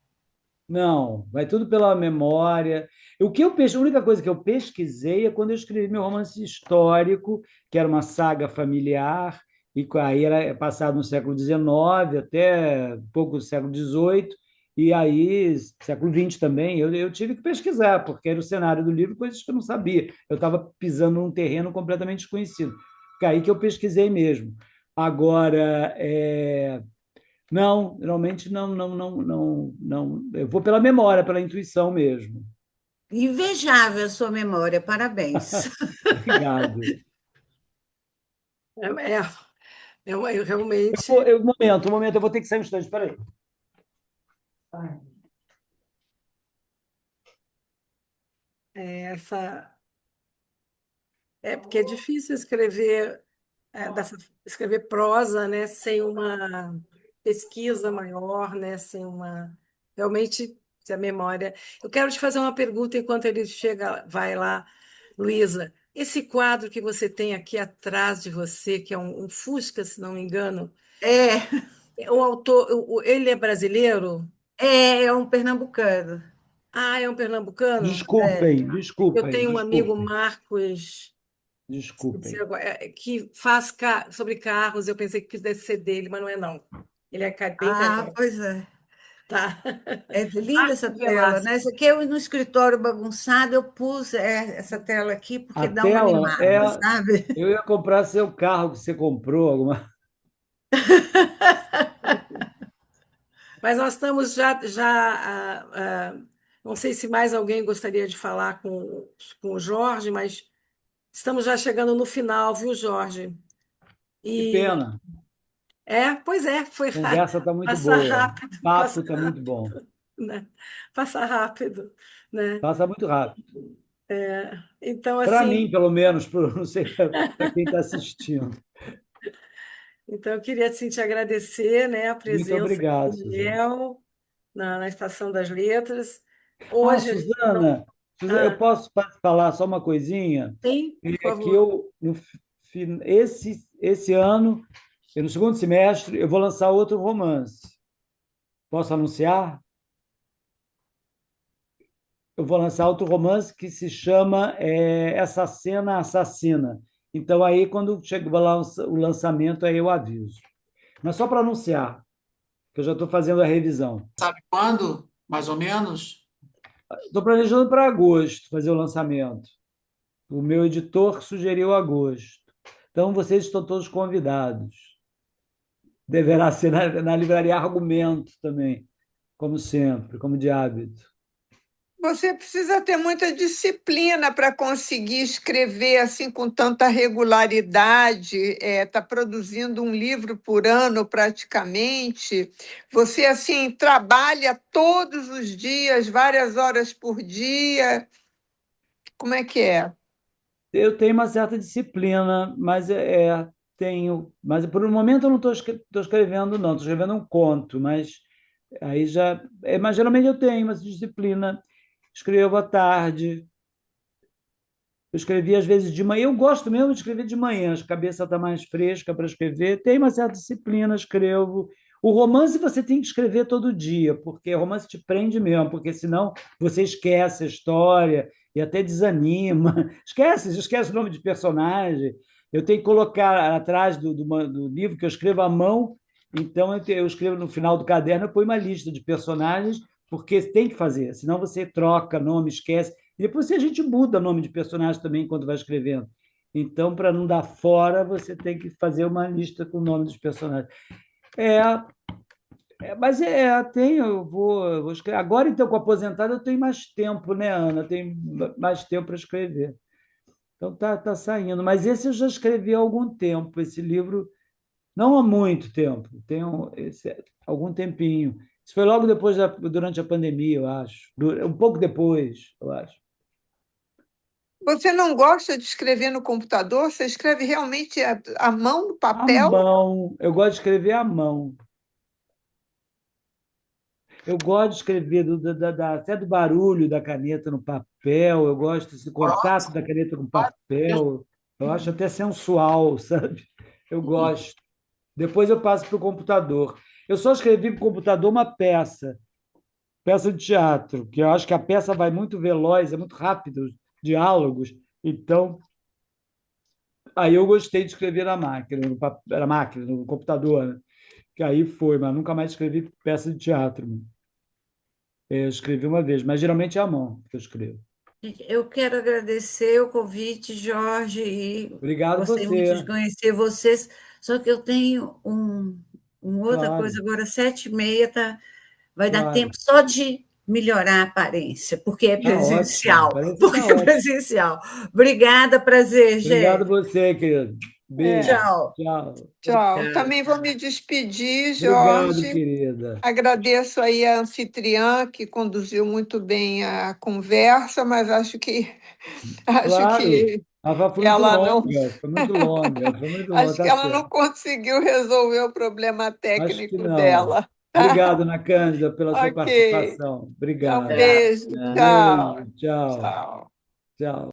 Não, vai tudo pela memória. A única coisa que eu pesquisei é quando eu escrevi meu romance histórico, que era uma saga familiar, aí era passado no século XIX até pouco do século XVIII, e aí século XX também. Eu tive que pesquisar, porque era o cenário do livro, coisas que eu não sabia. Eu estava pisando num terreno completamente desconhecido. Foi aí que eu pesquisei mesmo. Agora, não, geralmente não. Eu vou pela memória, pela intuição mesmo. invejável a sua memória, parabéns. Obrigado. É, é, eu realmente Um momento, eu vou ter que sair um instante, espera aí. essa porque é difícil escrever escrever prosa, né, sem uma pesquisa maior, né, sem uma realmente se a memória. Eu quero te fazer uma pergunta enquanto ele chega, vai lá, Luísa. Esse quadro que você tem aqui atrás de você, que é um Fusca, se não me engano, É, o autor, ele é brasileiro? é um pernambucano. Ah, é um pernambucano? É. Eu tenho um amigo, Desculpem, Marcos, esqueci desculpem. agora, que faz sobre carros. Eu pensei que deve ser dele, mas não é, não. Ele é bem Ah, carioca. pois é. Tá. É linda essa Marcos tela, né? Velasco. Essa aqui eu no escritório bagunçado, eu pus essa tela aqui A porque dá uma tela é. animada, sabe? Eu ia comprar seu carro que você comprou, Mas nós estamos não sei se mais alguém gostaria de falar com o Jorge, mas estamos já chegando no final, viu, Jorge? Que E pena. pois é, A conversa está muito passa boa. O rápido, papo passa está muito bom. rápido, né? Passa rápido, né? Passa muito rápido. Então, Para assim, mim, pelo menos, não sei para quem está assistindo. eu queria assim, te agradecer, né, a Muito presença aqui, obrigado, Suzana. Daniel, na Estação das Letras. Ah, Hoje a gente não. Suzana, eu Ah, posso falar só uma coisinha? sim, por É que favor. esse ano, no segundo semestre, eu vou lançar outro romance. Posso anunciar? Eu vou lançar outro romance que se chama Essa Cena Assassina. Então, aí, quando chega lá o lançamento, aí eu aviso. Mas só para anunciar, que eu já estou fazendo a revisão. Sabe quando, mais ou menos? Estou planejando para agosto fazer o lançamento. O meu editor sugeriu agosto. Então, vocês estão todos convidados. Deverá ser na livraria Argumento também, como sempre, como de hábito. Você precisa ter muita disciplina para conseguir escrever assim com tanta regularidade, está produzindo um livro por ano praticamente. Você assim trabalha todos os dias, várias horas por dia. Como é que é? Eu tenho uma certa disciplina, mas tenho. Mas por um momento eu não estou escrevendo, não. Estou escrevendo um conto, mas aí já. Mas geralmente eu tenho uma disciplina. Escrevo à tarde. Eu escrevi às vezes de manhã. Eu gosto mesmo de escrever de manhã, a cabeça está mais fresca para escrever. Tem uma certa disciplina, escrevo. O romance você tem que escrever todo dia, porque o romance te prende mesmo, porque senão você esquece a história e até desanima. Esquece o nome de personagem. Eu tenho que colocar atrás do livro que eu escrevo à mão, então eu escrevo no final do caderno, eu ponho uma lista de personagens, porque tem que fazer, senão você troca nome, esquece. E depois a gente muda o nome de personagem também enquanto vai escrevendo. Então, para não dar fora, você tem que fazer uma lista com o nome dos personagens. É, mas eu vou escrever. Agora, então, com a aposentada, eu tenho mais tempo, né, Ana? Tenho mais tempo para escrever. Então, tá saindo. Mas esse eu já escrevi há algum tempo. Esse livro, não há muito tempo, algum tempinho. Isso foi logo durante a pandemia, eu acho. Um pouco depois, eu acho. Você não gosta de escrever no computador? Você escreve realmente à mão, no À papel? mão, eu gosto de escrever à mão. Eu gosto de escrever até do barulho da caneta no papel, eu gosto desse contato da caneta com papel, eu acho até sensual, sabe? Eu gosto. Depois eu passo para o computador. Eu só escrevi para o computador uma peça de teatro, que eu acho que a peça vai muito veloz, é muito rápido, os diálogos. Então, aí eu gostei de escrever na máquina, na máquina, no computador, né? Que aí foi, mas nunca mais escrevi peça de teatro. Eu escrevi uma vez, mas geralmente é à mão que eu escrevo. Eu quero agradecer o convite, Jorge, e Obrigado gostei muito de você, conhecer vocês. Só que eu tenho uma outra claro, coisa agora, 7h30, tá? Vai dar tempo claro. só de melhorar a aparência, porque é Tá ótimo, presencial, parece que porque tá é ótimo. presencial. Obrigada, prazer, Obrigado Gê. você, querido. É, Beijo. Tchau. Tchau. tchau. Obrigada. Também vou me despedir, Obrigado, Jorge. querida. Agradeço aí a anfitriã que conduziu muito bem a conversa, mas acho que acho Claro, que a foi muito ela não longa, foi muito longa, foi muito longa, acho que tá ela não certo. conseguiu resolver o problema Acho que técnico não. dela, tá? Obrigado, Ana Cândida, pela sua Ok. participação. Então, Obrigado. Tchau. beijo. Tchau. Beijo, tchau, Tchau. tchau.